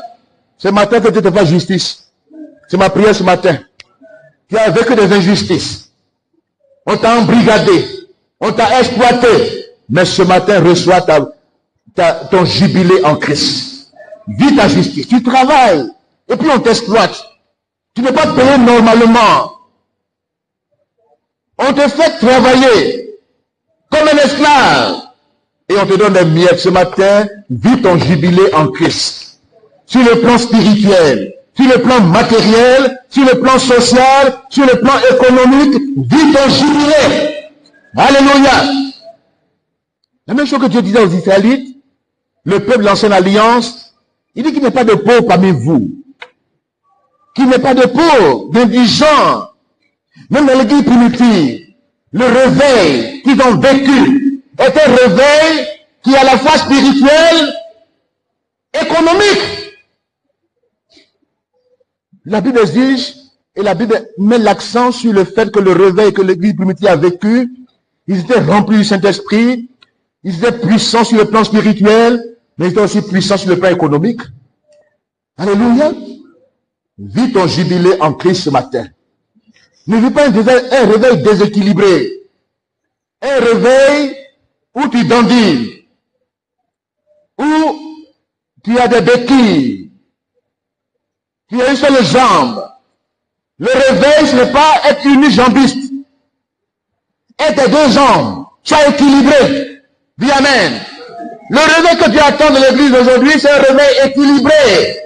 Ce matin que Dieu te fasse justice. C'est ma prière ce matin. Tu as vécu des injustices. On t'a embrigadé. On t'a exploité. Mais ce matin, reçois ton jubilé en Christ. Vis ta justice. Tu travailles. Et puis on t'exploite. Tu n'es pas payé normalement. On te fait travailler comme un esclave. Et on te donne des miettes. Ce matin, vis ton jubilé en Christ. Sur le plan spirituel, sur le plan matériel, sur le plan social, sur le plan économique, vis ton jubilé. Alléluia. La même chose que Dieu disait aux Israélites, le peuple de l'ancienne alliance, il dit qu'il n'y a pas de pauvres parmi vous. Qu'il n'y a pas de pauvres, d'indigents. Même dans l'église primitive, le réveil qu'ils ont vécu est un réveil qui est à la fois spirituel, économique. La Bible exige, et la Bible met l'accent sur le fait que le réveil que l'église primitive a vécu, ils étaient remplis du Saint-Esprit, ils étaient puissants sur le plan spirituel, mais ils étaient aussi puissants sur le plan économique. Alléluia. Vis ton jubilé en Christ ce matin. Ne vis pas un réveil déséquilibré. Un réveil où tu dandines, où tu as des béquilles, tu as une seule jambe. Le réveil, ce n'est pas être unijambiste. Être des deux jambes, sois équilibré. Dis Amen. Le réveil que tu attends de l'église aujourd'hui, c'est un réveil équilibré.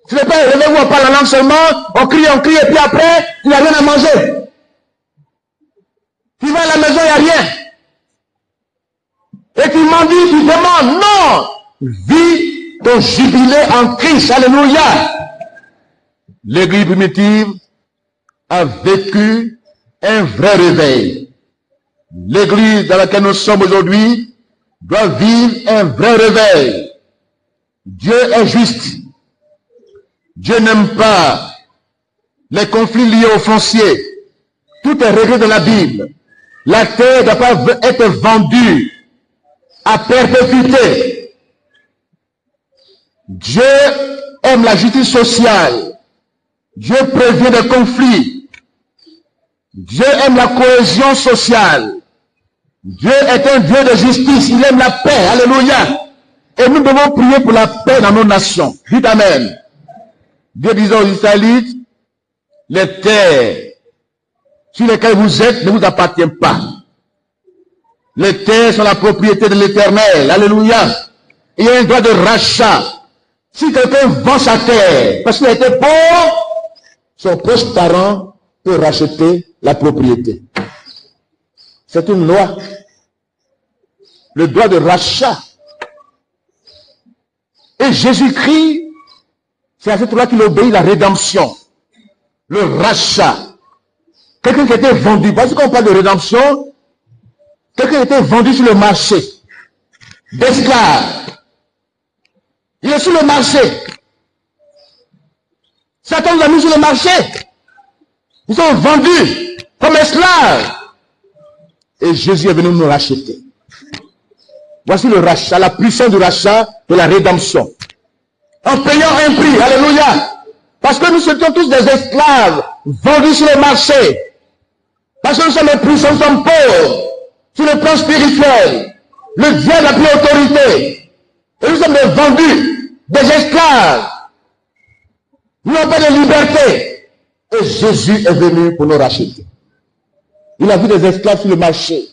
Ce n'est pas un réveil où on parle la langue seulement, on crie, et puis après, il n'y a rien à manger. Tu vas à la maison, il n'y a rien. Et tu m'en dis, tu demandes, non. Vis ton jubilé en Christ. Alléluia. L'église primitive a vécu un vrai réveil. L'église dans laquelle nous sommes aujourd'hui doit vivre un vrai réveil. Dieu est juste. Dieu n'aime pas les conflits liés au foncier. Tout est réglé dans la Bible. La terre ne doit pas être vendue à perpétuité. Dieu aime la justice sociale. Dieu prévient des conflits. Dieu aime la cohésion sociale. Dieu est un Dieu de justice. Il aime la paix. Alléluia. Et nous devons prier pour la paix dans nos nations. Dites Amen. Dieu disait aux Israélites, les terres sur lesquelles vous êtes ne vous appartiennent pas. Les terres sont la propriété de l'Éternel. Alléluia. Il y a un droit de rachat. Si quelqu'un vend sa terre parce qu'il a été pauvre, son proche parent peut racheter la propriété. C'est une loi. Le droit de rachat. Et Jésus-Christ, c'est à cette loi qu'il obéit la rédemption. Le rachat. Quelqu'un qui était vendu. Parce qu'on parle de rédemption, quelqu'un était vendu sur le marché. D'esclave. Il est sur le marché. Satan nous a mis sur le marché. Ils sont vendus comme esclaves. Et Jésus est venu nous racheter. Voici le rachat, la puissance du rachat de la rédemption. En payant un prix, alléluia. Parce que nous étions tous des esclaves vendus sur le marché. Parce que nous sommes puissants, nous sommes pauvres. Sur le plan spirituel. Le diable n'a plus autorité. Et nous sommes des vendus, des esclaves. Nous n'avons pas de liberté. Et Jésus est venu pour nous racheter. Il a vu des esclaves sur le marché.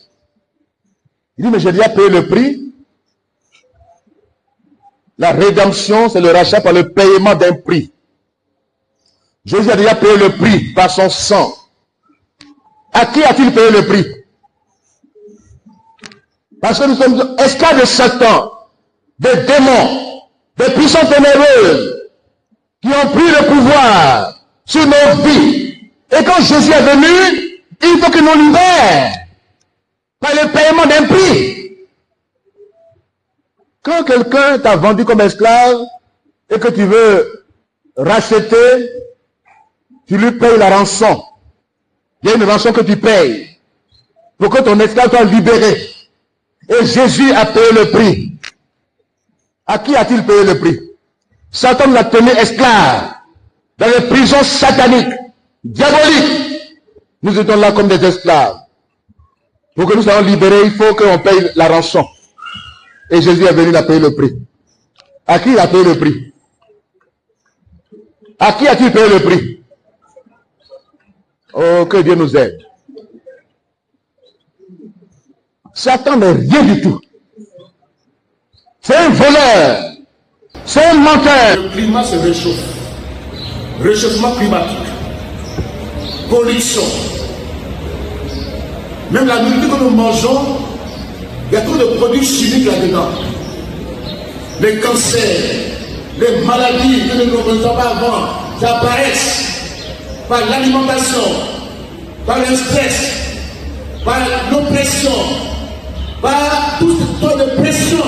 Il dit, mais j'ai déjà payé le prix. La rédemption, c'est le rachat par le paiement d'un prix. Jésus a déjà payé le prix par son sang. À qui a-t-il payé le prix? Parce que nous sommes esclaves de Satan, des démons, des puissances ténébreuses qui ont pris le pouvoir sur nos vies. Et quand Jésus est venu, il faut qu'il nous libère par le paiement d'un prix. Quand quelqu'un t'a vendu comme esclave et que tu veux racheter, tu lui payes la rançon. Il y a une rançon que tu payes pour que ton esclave soit libéré. Et Jésus a payé le prix. À qui a-t-il payé le prix? Satan l'a tenu esclave dans les prisons sataniques, diaboliques. Nous étions là comme des esclaves. Pour que nous soyons libérés, il faut qu'on paye la rançon. Et Jésus est venu, il a payé le prix. À qui il a payé le prix? À qui a-t-il payé le prix? Oh, que Dieu nous aide. Satan n'est rien du tout. C'est un voleur. C'est un menteur. Le climat se réchauffe. Réchauffement climatique. Pollution. Même la nourriture que nous mangeons, il y a trop de produits chimiques là-dedans. Les cancers, les maladies que nous ne connaissions pas avant, ça apparaissent par l'alimentation, par le stress, par l'oppression, par tout ce temps de pression.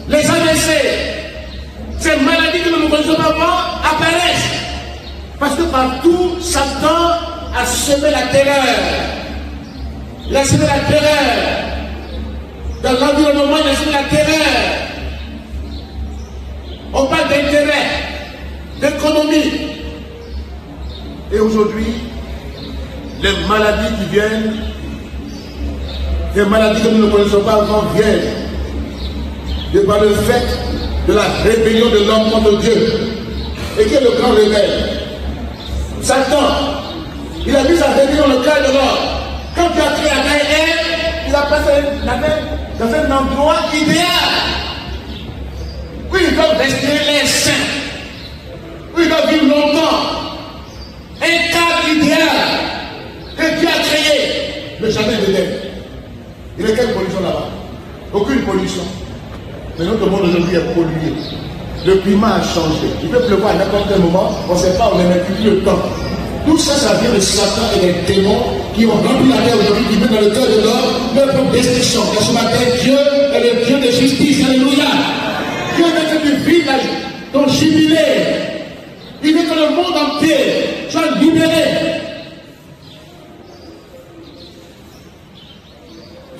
Les AVC, ces maladies que nous ne connaissions pas avant apparaissent. Parce que partout, Satan a semé la terreur. Il a semé la terreur. Dans l'environnement, il a semé la terreur. On parle d'intérêt, d'économie. Et aujourd'hui, les maladies qui viennent, les maladies que nous ne connaissons pas avant viennent de par le fait de la rébellion de l'homme contre Dieu. Et qui est le grand rebelle? Satan. Il a mis sa rébellion dans le cœur de l'homme. Quand tu as créé Adam et Ève, il a passé dans un endroit idéal. Où ils doivent respirer les saints. Où ils doivent vivre longtemps. Un cadre idéal que Dieu a créé. Le jardin d'Éden. Il y a quelle pollution là-bas? Aucune pollution. Mais notre monde aujourd'hui est pollué. Le climat a changé. Il peut pleuvoir à n'importe quel moment. On ne sait pas, on n'a plus le temps. Tout ça, ça vient de Satan et des démons qui ont rempli la terre aujourd'hui, qui mettent dans le cœur de l'homme leur propre destruction. Car ce matin, Dieu est le Dieu de justice. Alléluia. Dieu veut que tu vives ton jubilé. Il veut que le monde entier soit libéré.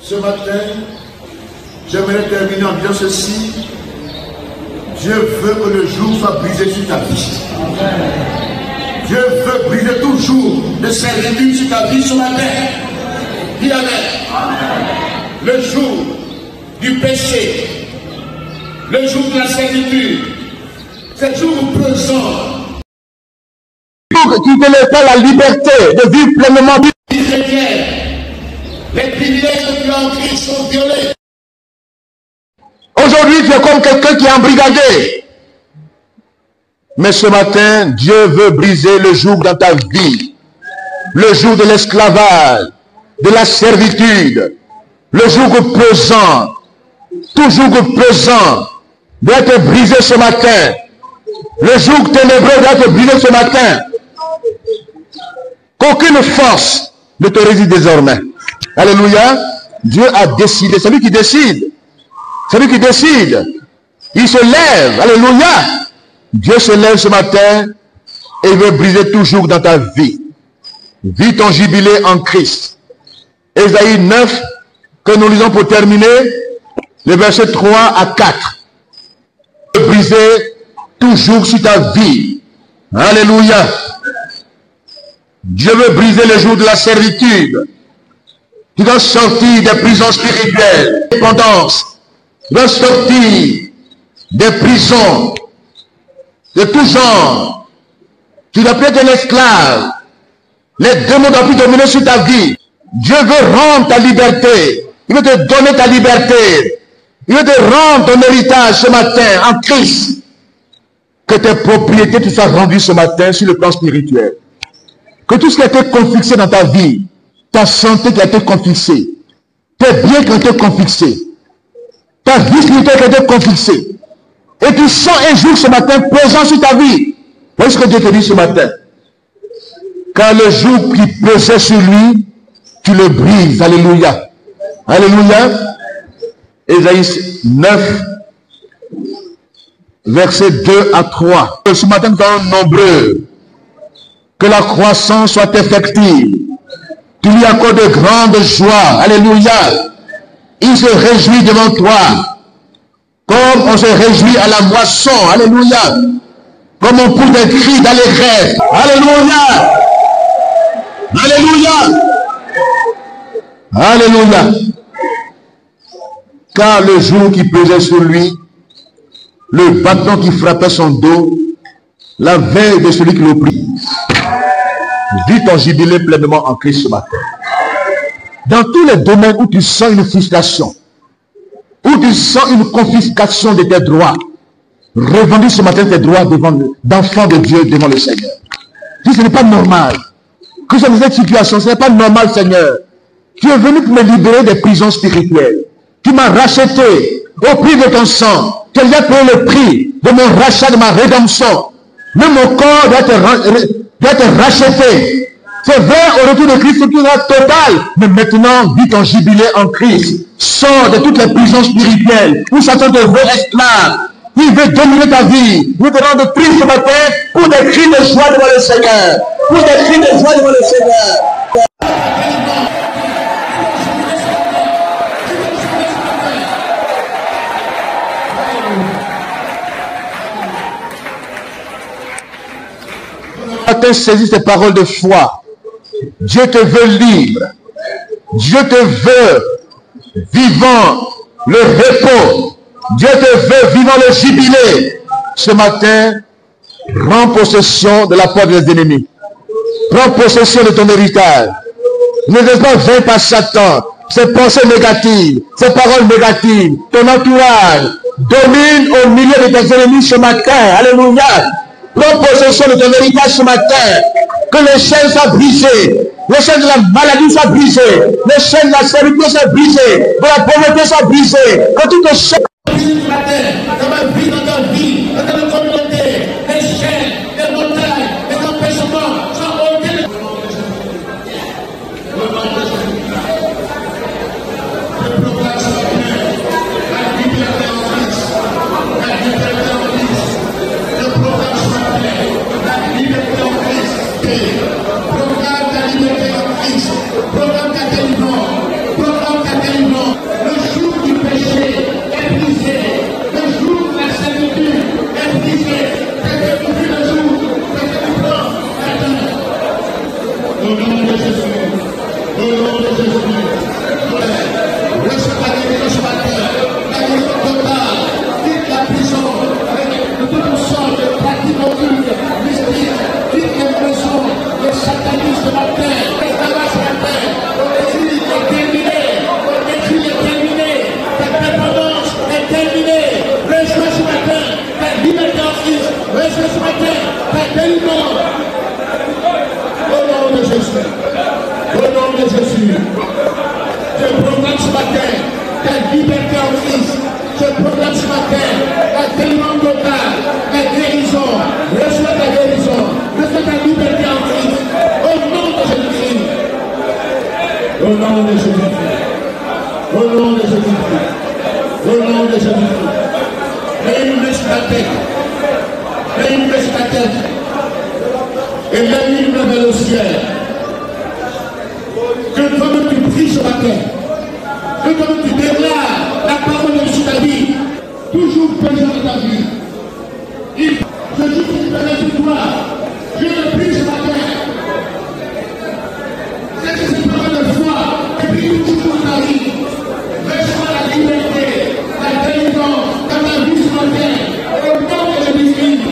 Ce matin, j'aimerais terminer en disant ceci. Dieu veut que le jour soit brisé sur ta vie. Dieu veut briser toujours de servitude sur ta vie ce matin. Dis Amen. Le jour du péché, le jour de la servitude, c'est le jour présent. Qui ne laisse pas la liberté de vivre pleinement. Les privilèges que tu as en Christ sont violés. Aujourd'hui, tu es comme quelqu'un qui est embrigadé. Mais ce matin, Dieu veut briser le joug dans ta vie. Le joug de l'esclavage, de la servitude. Le joug pesant, tout joug pesant doit être brisé ce matin. Le joug ténébreux doit être brisé ce matin. Qu'aucune force ne te résiste désormais. Alléluia. Dieu a décidé. C'est lui qui décide. C'est lui qui décide. Il se lève. Alléluia. Dieu se lève ce matin et il veut briser toujours dans ta vie. Vis ton jubilé en Christ. Ésaïe 9, que nous lisons pour terminer, les versets 3 à 4. Briser toujours sur ta vie. Alléluia. Dieu veut briser le jour de la servitude. Tu dois sortir des prisons spirituelles, dépendance. Tu dois sortir des prisons de tout genre. Tu dois plus être un esclave. Les démons doivent plus dominer sur ta vie. Dieu veut rendre ta liberté. Il veut te donner ta liberté. Il veut te rendre ton héritage ce matin en Christ. Que tes propriétés te soient rendues ce matin sur le plan spirituel. Que tout ce qui a été confixé dans ta vie, ta santé qui a été confixée, tes biens qui ont été confixés, ta vie spirituelle qui a été confixée, et tu sens un jour ce matin pesant sur ta vie. Voici ce que Dieu te dit ce matin. Quand le jour qui pesait sur lui, tu le brises. Alléluia. Alléluia. Ésaïe 9, versets 2 à 3. Ce matin, nous sommes nombreux. Que la croissance soit effective. Tu lui accordes de grandes joies. Alléluia. Il se réjouit devant toi. Comme on se réjouit à la moisson. Alléluia. Comme on pousse des cris d'allégresse. Alléluia. Alléluia. Alléluia. Car le jour qui pesait sur lui, le bâton qui frappait son dos, la veille de celui qui l'opprise. Vis ton jubilé pleinement en Christ ce matin. Dans tous les domaines où tu sens une frustration, où tu sens une confiscation de tes droits, revendique ce matin tes droits d'enfant de Dieu devant le Seigneur. Dis, ce n'est pas normal. Que je sois dans cette situation, ce n'est pas normal, Seigneur. Tu es venu pour me libérer des prisons spirituelles. Tu m'as racheté au prix de ton sang. Tu as payé le prix de mon rachat, de ma rédemption. Même mon corps doit être racheté. C'est vrai, au retour de Christ, c'est tout total. Mais maintenant, vis ton jubilé en Christ. Sors de toutes les prisons spirituelles où Satan te veut esclave. Il veut dominer ta vie. Il veut te rendre triste ce matin pour des cris de joie devant le Seigneur. Pour des cris de joie devant le Seigneur. Saisis ces paroles de foi. Dieu te veut libre. Dieu te veut vivant le repos. Dieu te veut vivant le jubilé. Ce matin, prends possession de la porte des ennemis. Prends possession de ton héritage. Ne laisse pas vaincre par Satan. Ces pensées négatives, ces paroles négatives, ton entourage domine au milieu de tes ennemis ce matin. Alléluia. Prends possession de ton héritage ce matin. Que les chaînes soient brisées. Les chaînes de la maladie soient brisées. Les chaînes de la servitude soient brisées. De la pauvreté soient brisées. Que toutes les chaînes ce matin, dans ma vie, dans ta vie, dans ta communauté, les chaînes, les montagnes, les empêchements soient ôtés. liberté en Christ. Reçois ce matin ta délivrance. Au nom de Jésus. Au nom de Jésus. Je proclame ce matin ta liberté en Christ. Je proclame ce matin la délivrance totale, la guérison. Reçois ta guérison. Reçois ta liberté en Christ. Au nom de Jésus-Christ. Au nom de Jésus-Christ. Au nom de Jésus-Christ. Au nom de Jésus-Christ. Et il baisse ta tête. Et il baisse ta tête. Et lève vers le ciel. Que toi-même tu pries ce matin. Que toi-même tu déclares la parole de sur ta vie. Toujours présent dans ta vie. Je dis que tu peux sur toi. Je le prie ce matin. C'est cette parole de foi. Et puis toujours dans ta vie. Reçois la liberté, la délivrance dans ta vie ce matin. Au nom de Jésus-Christ.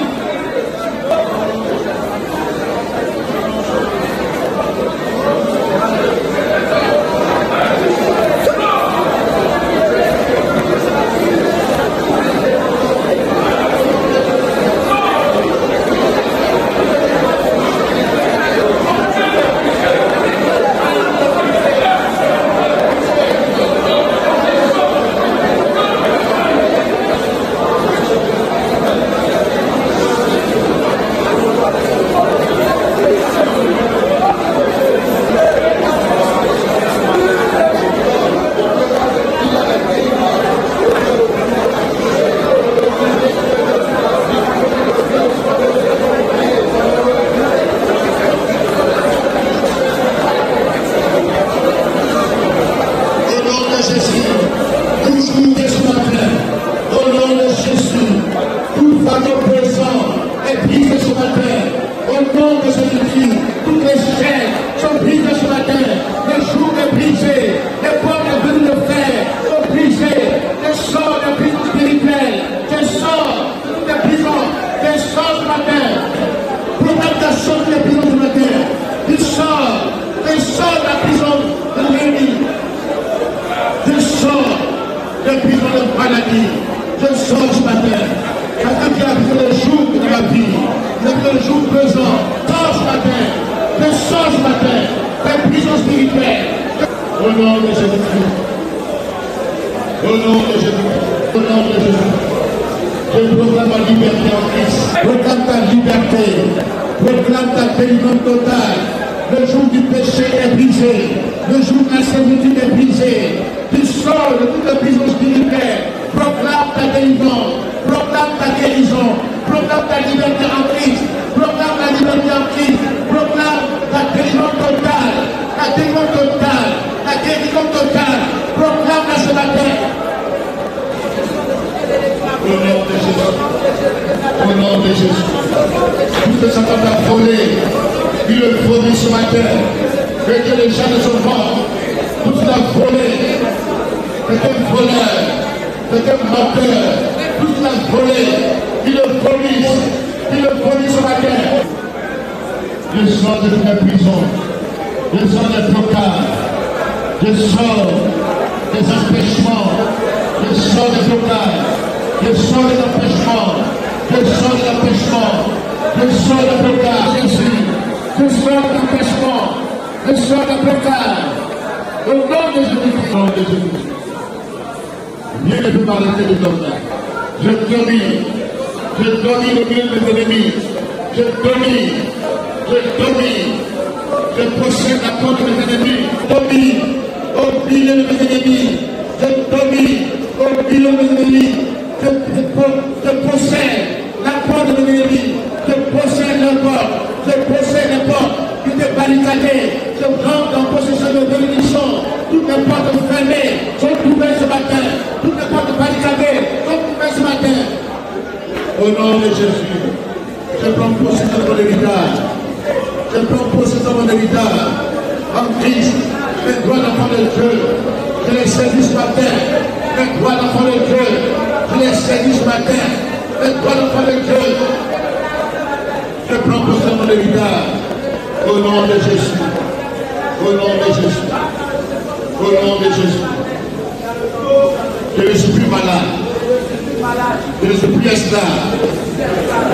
Je ne suis plus esclave,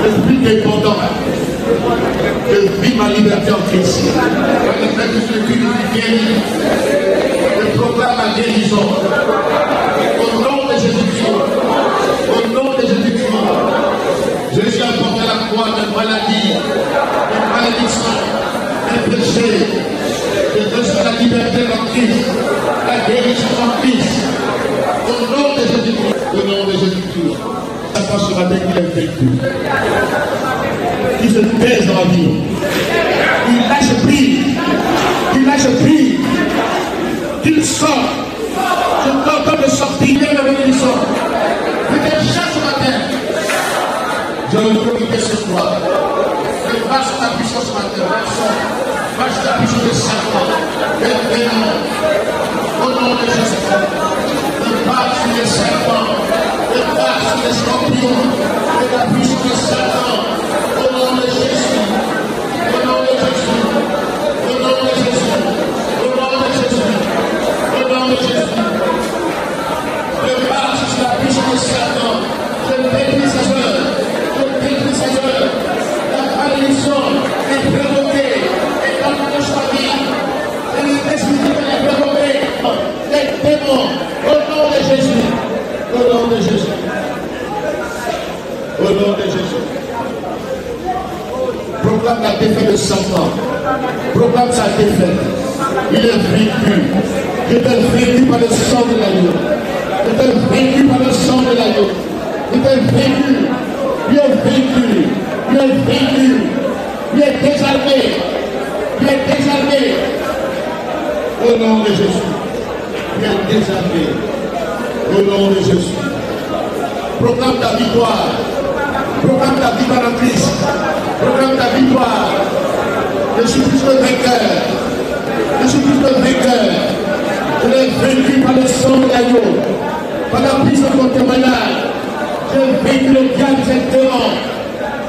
je ne suis plus dépendant. Je vis ma liberté en Christ. Je fais tout ce qui nous guérit. Je proclame ma guérison. Au nom de Jésus-Christ. Au nom de Jésus-Christ. Je suis apporté à la croix de maladie, de malédiction, de péché. Je reçois la liberté en Christ, la guérison en Christ. Au nom de Jésus-Christ. Au nom de Jésus-Christ. Ça passe ce matin qu'il est vaincu. Qui se taise dans la vie. Il lâche prise. Il lâche prise. Il sort. Je t'entends de sortir. Il est la bénédiction. Peut-être chaque matin. Je veux communiquer ce soir. Je marche ta puissance ce matin. Marche ta puissance de Satan. Le démon. Au nom de Jésus-Christ. Je marche sur les serpents. Je marche sur les scorpions. Et la puissance de Satan. Au nom de Jésus. Au nom de Jésus. Au nom de Jésus. Au nom de Jésus. Au nom de Jésus. Je marche sur la puissance de Satan. Je détruis ses œuvres. Je détruis ses œuvres. La malédiction est provoquée. Et dans notre famille, et l'esprit est provoqué. Les démons. Au nom de Jésus. Au nom de Jésus. Au nom de Jésus. Proclame la défaite de Satan. Proclame sa défaite. Il est vaincu. Je t'ai vaincu par le sang de l'agneau. Je t'ai vaincu par le sang de l'agneau. Je t'ai vaincu. Tu es vaincu. Tu es vaincu. Tu es désarmé. Tu es désarmé. Au nom de Jésus. Tu es désarmé. Au nom de Jésus. Proclame ta victoire. Proclame ta victoire en Christ. Proclame ta victoire. Je suis plus que vainqueur. Je suis plus que vainqueur. Je l'ai vaincu par le sang de l'agneau. Par la puissance de mon témoignage. J'ai vaincu le diable de cette démon.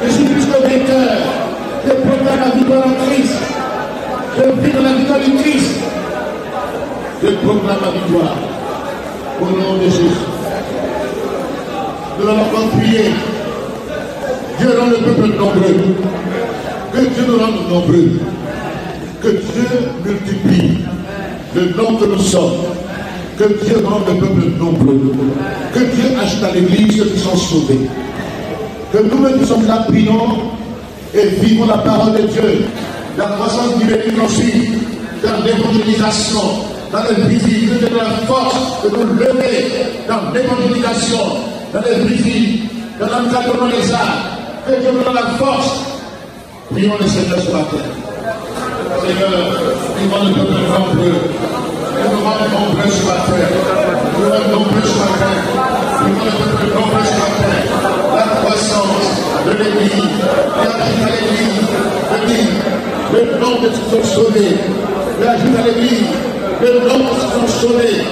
Je suis plus que vainqueur. Je proclame la victoire en Christ. Je vis dans la victoire du Christ. Je proclame la victoire. Au nom de Jésus. Nous allons encore prier. Dieu rend le peuple nombreux. Que Dieu nous rende nombreux. Que Dieu multiplie le nombre que nous sommes. Que Dieu rende le peuple nombreux. Que Dieu ajoute à l'église ceux qui sont sauvés. Que nous-mêmes qui sommes là, prions et vivons la parole de Dieu. La croissance numérique ensuite, dans l'évangélisation, dans le visible, de la force de nous lever dans l'évangélisation, dans le visible, dans l'encadrement des arts. Que Dieu nous donne la force. Prions le Seigneur ce matin. Seigneur, nous rend le peuple nombreux. Nous rend nombreux ce matin. Nous rend nombreux ce matin. Nous rend le peuple nombreux ce matin. La croissance de l'église. L'ajoute à l'église. Le nombre de ceux qui sont sauvés. L'ajoute à l'église. Le nombre de ceux qui sont sauvés.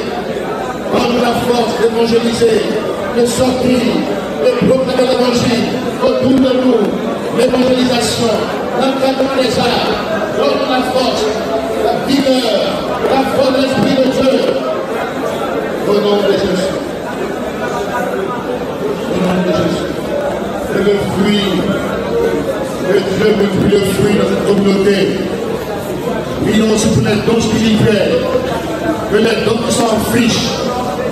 Rends-nous la force d'évangéliser, de sortir, de proclamer l'évangile autour de nous. L'évangélisation, l'encadrement des arts, donne la force, la vigueur, la force de l'Esprit de Dieu. Au nom de Jésus. Au nom de Jésus. Et le fruit, que Dieu multiplie le fruit dans cette communauté. Prions aussi pour les dons spirituels. Que les dons qui sont en friche,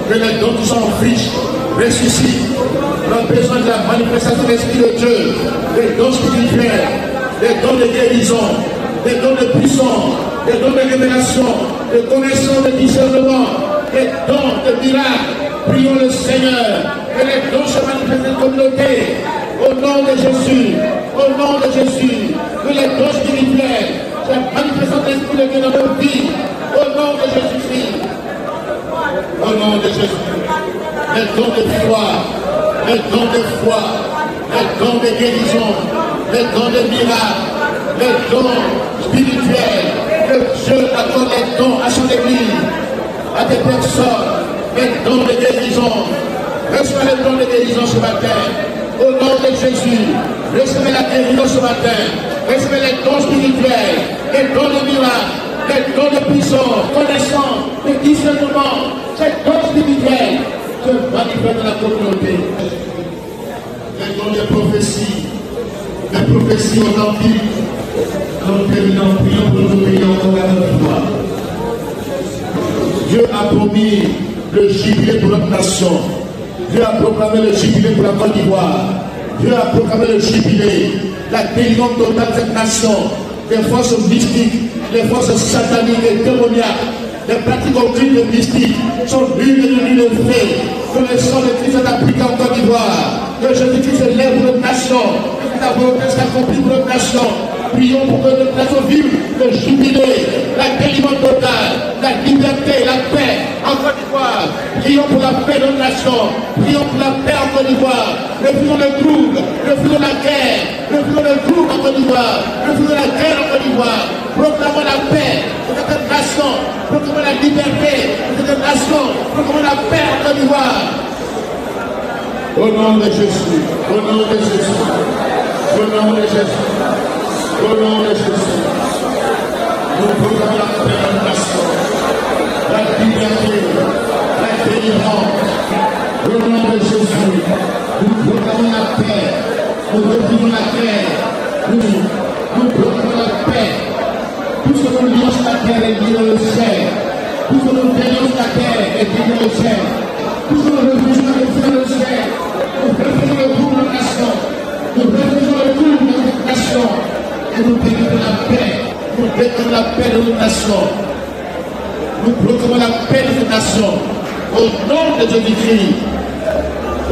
que les dons qui sont en friche ressuscitent. On a besoin de la manifestation de l'Esprit de Dieu, des dons spirituels, des dons de guérison, des dons de puissance, des dons de révélation, de connaissance, de discernement, des dons de miracles. Prions le Seigneur, que les dons se manifestent dans la communauté. Au nom de Jésus, au nom de Jésus, que les dons spirituels se manifestent dans l'Esprit de Dieu dans nos vies. Au nom de Jésus-Christ. Au nom de Jésus. Les dons de foi. Les dons de foi, les dons de guérison, les dons de miracles, les dons spirituels, que Dieu accorde les dons à son église, à des personnes, les dons de guérison. Recevez les dons de guérison ce matin, au nom de Jésus. Recevez la guérison ce matin, recevez les dons spirituels, les dons de miracles, les dons de puissance, connaissance, de discernement, ces dons spirituels se manifestent dans la communauté. les dons des prophéties authentiques. Nous terminons, prions pour nous, prions pour la foi. Dieu a promis le jubilé pour notre nation. Dieu a proclamé le jubilé pour la Côte d'Ivoire. Dieu a proclamé le jubilé, la délivrance totale de cette nation, des forces mystiques, des forces sataniques et démoniaques, les pratiques occultes et mystiques sont l'une et l'une de fait. Que le sang de Christ est appliqué en Côte d'Ivoire. Que Jésus-Christ se lève pour notre nation. Que la volonté s'accomplit pour notre nation. Prions pour que notre nation vive le jubilé, la délivrance totale, la liberté, la paix en Côte d'Ivoire. Prions pour la paix de notre nation. Prions pour la paix en Côte d'Ivoire. Refusons le trouble, refusons la guerre, refusons le trouble en Côte d'Ivoire, refusons la guerre en Côte d'Ivoire. Proclamons la paix de cette nation, proclamons la liberté de cette nation, proclamons la paix en Côte d'Ivoire. Au nom de Jésus, au nom de Jésus, au nom de Jésus. Au nom de Jésus, nous proclamons la paix de la nation, la liberté, la délivrance. Au nom de Jésus, nous proclamons la paix, nous refusons la guerre, nous proclamons la paix. Tout ce que nous disons sur la terre est dit dans le ciel. Tout ce que nous disons sur la terre est dit dans le ciel. Tout ce que nous refusons est dit dans le ciel. Nous refusons le trouble de la nation. Nous refusons le trouble de notre nation. Et nous déclarons la paix. Nous déclarons la paix de notre nation. Nous proclamons la paix de notre nation. Au nom de Jésus-Christ.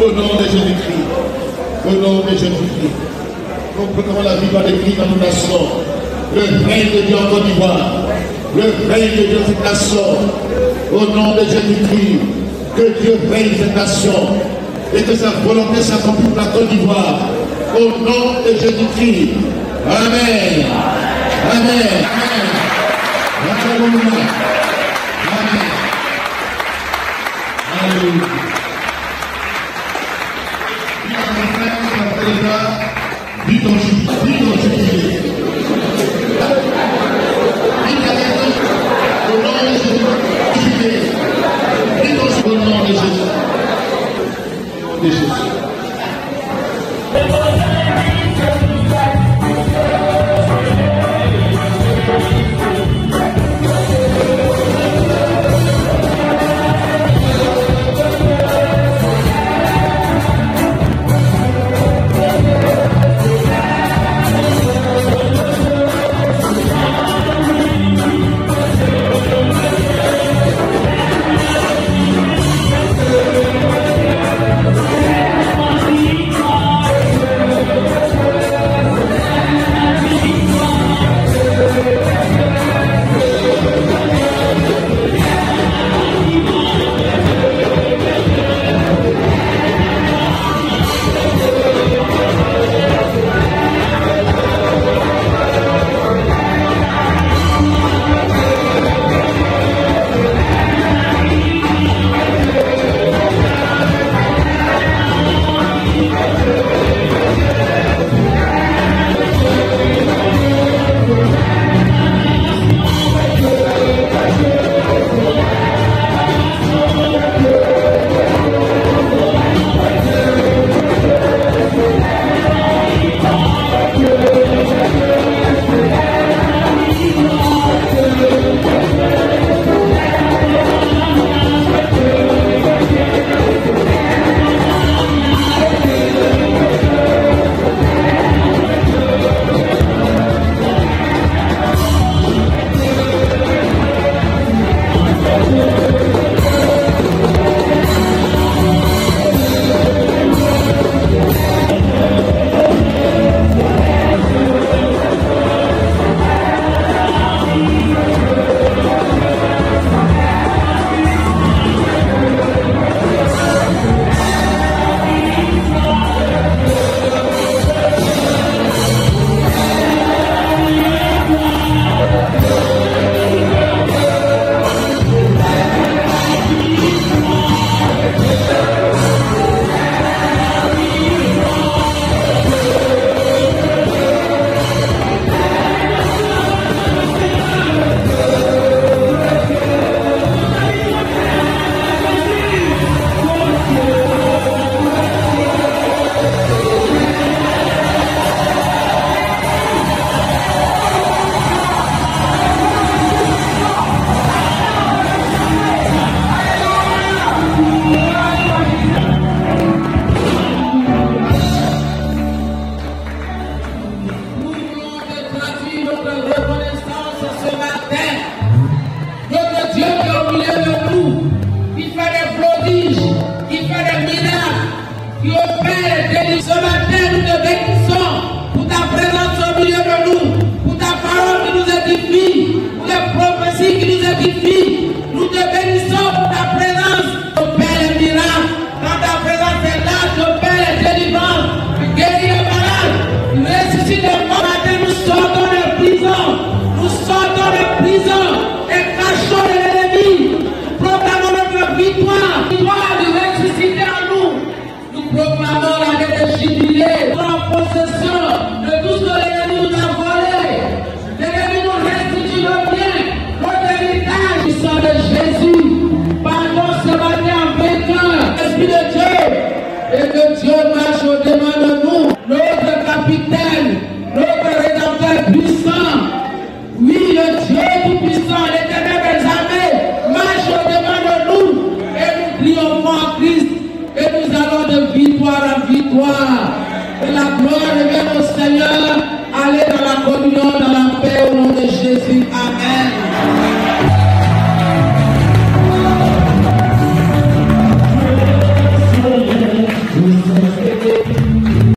Au nom de Jésus-Christ. Au nom de Jésus-Christ. Nous proclamons la victoire de Christ dans nos nations. Le règne de Dieu en Côte d'Ivoire. Le règne de Dieu dans cette nation. Au nom de Jésus-Christ. Que Dieu règne cette nation. Et que sa volonté s'accomplisse pour la Côte d'Ivoire. Au nom de Jésus-Christ. Amen. Amen. Amen. Amen. Alléluia. Dis ton jubilé. Au nom de Jésus. Au nom de Jésus. De Jésus. Père, bénis ce matin, nous te bénissons pour ta présence au milieu de nous, pour ta parole qui nous édifie, pour les prophéties qui nous édifient. Nous te bénissons pour ta présence. Ton Père est miracle. Quand ta présence est là, ton Père est délivrance. Tu guéris les malades. Tu ressuscites les morts. Matin, nous sortons des prisons. Nous sortons des prisons et cachons de l'ennemi. Proclamons notre victoire. Victoire du ressuscité en nous. Nous proclamons la vie de jubilé. Nous en possession de tout ce que l'ennemi nous a volé. L'ennemi nous restitue le bien. Notre héritage, du sang de Jésus. Pardon ce matin en vainqueur. Esprit de Dieu. Et que Dieu marche au-devant de nous. Notre capitaine. Notre rédempteur puissant. Oui, le Dieu tout-puissant, l'Éternel des armées, marche au-devant de nous. Et nous triomphons en Christ. Et nous allons de victoire en victoire.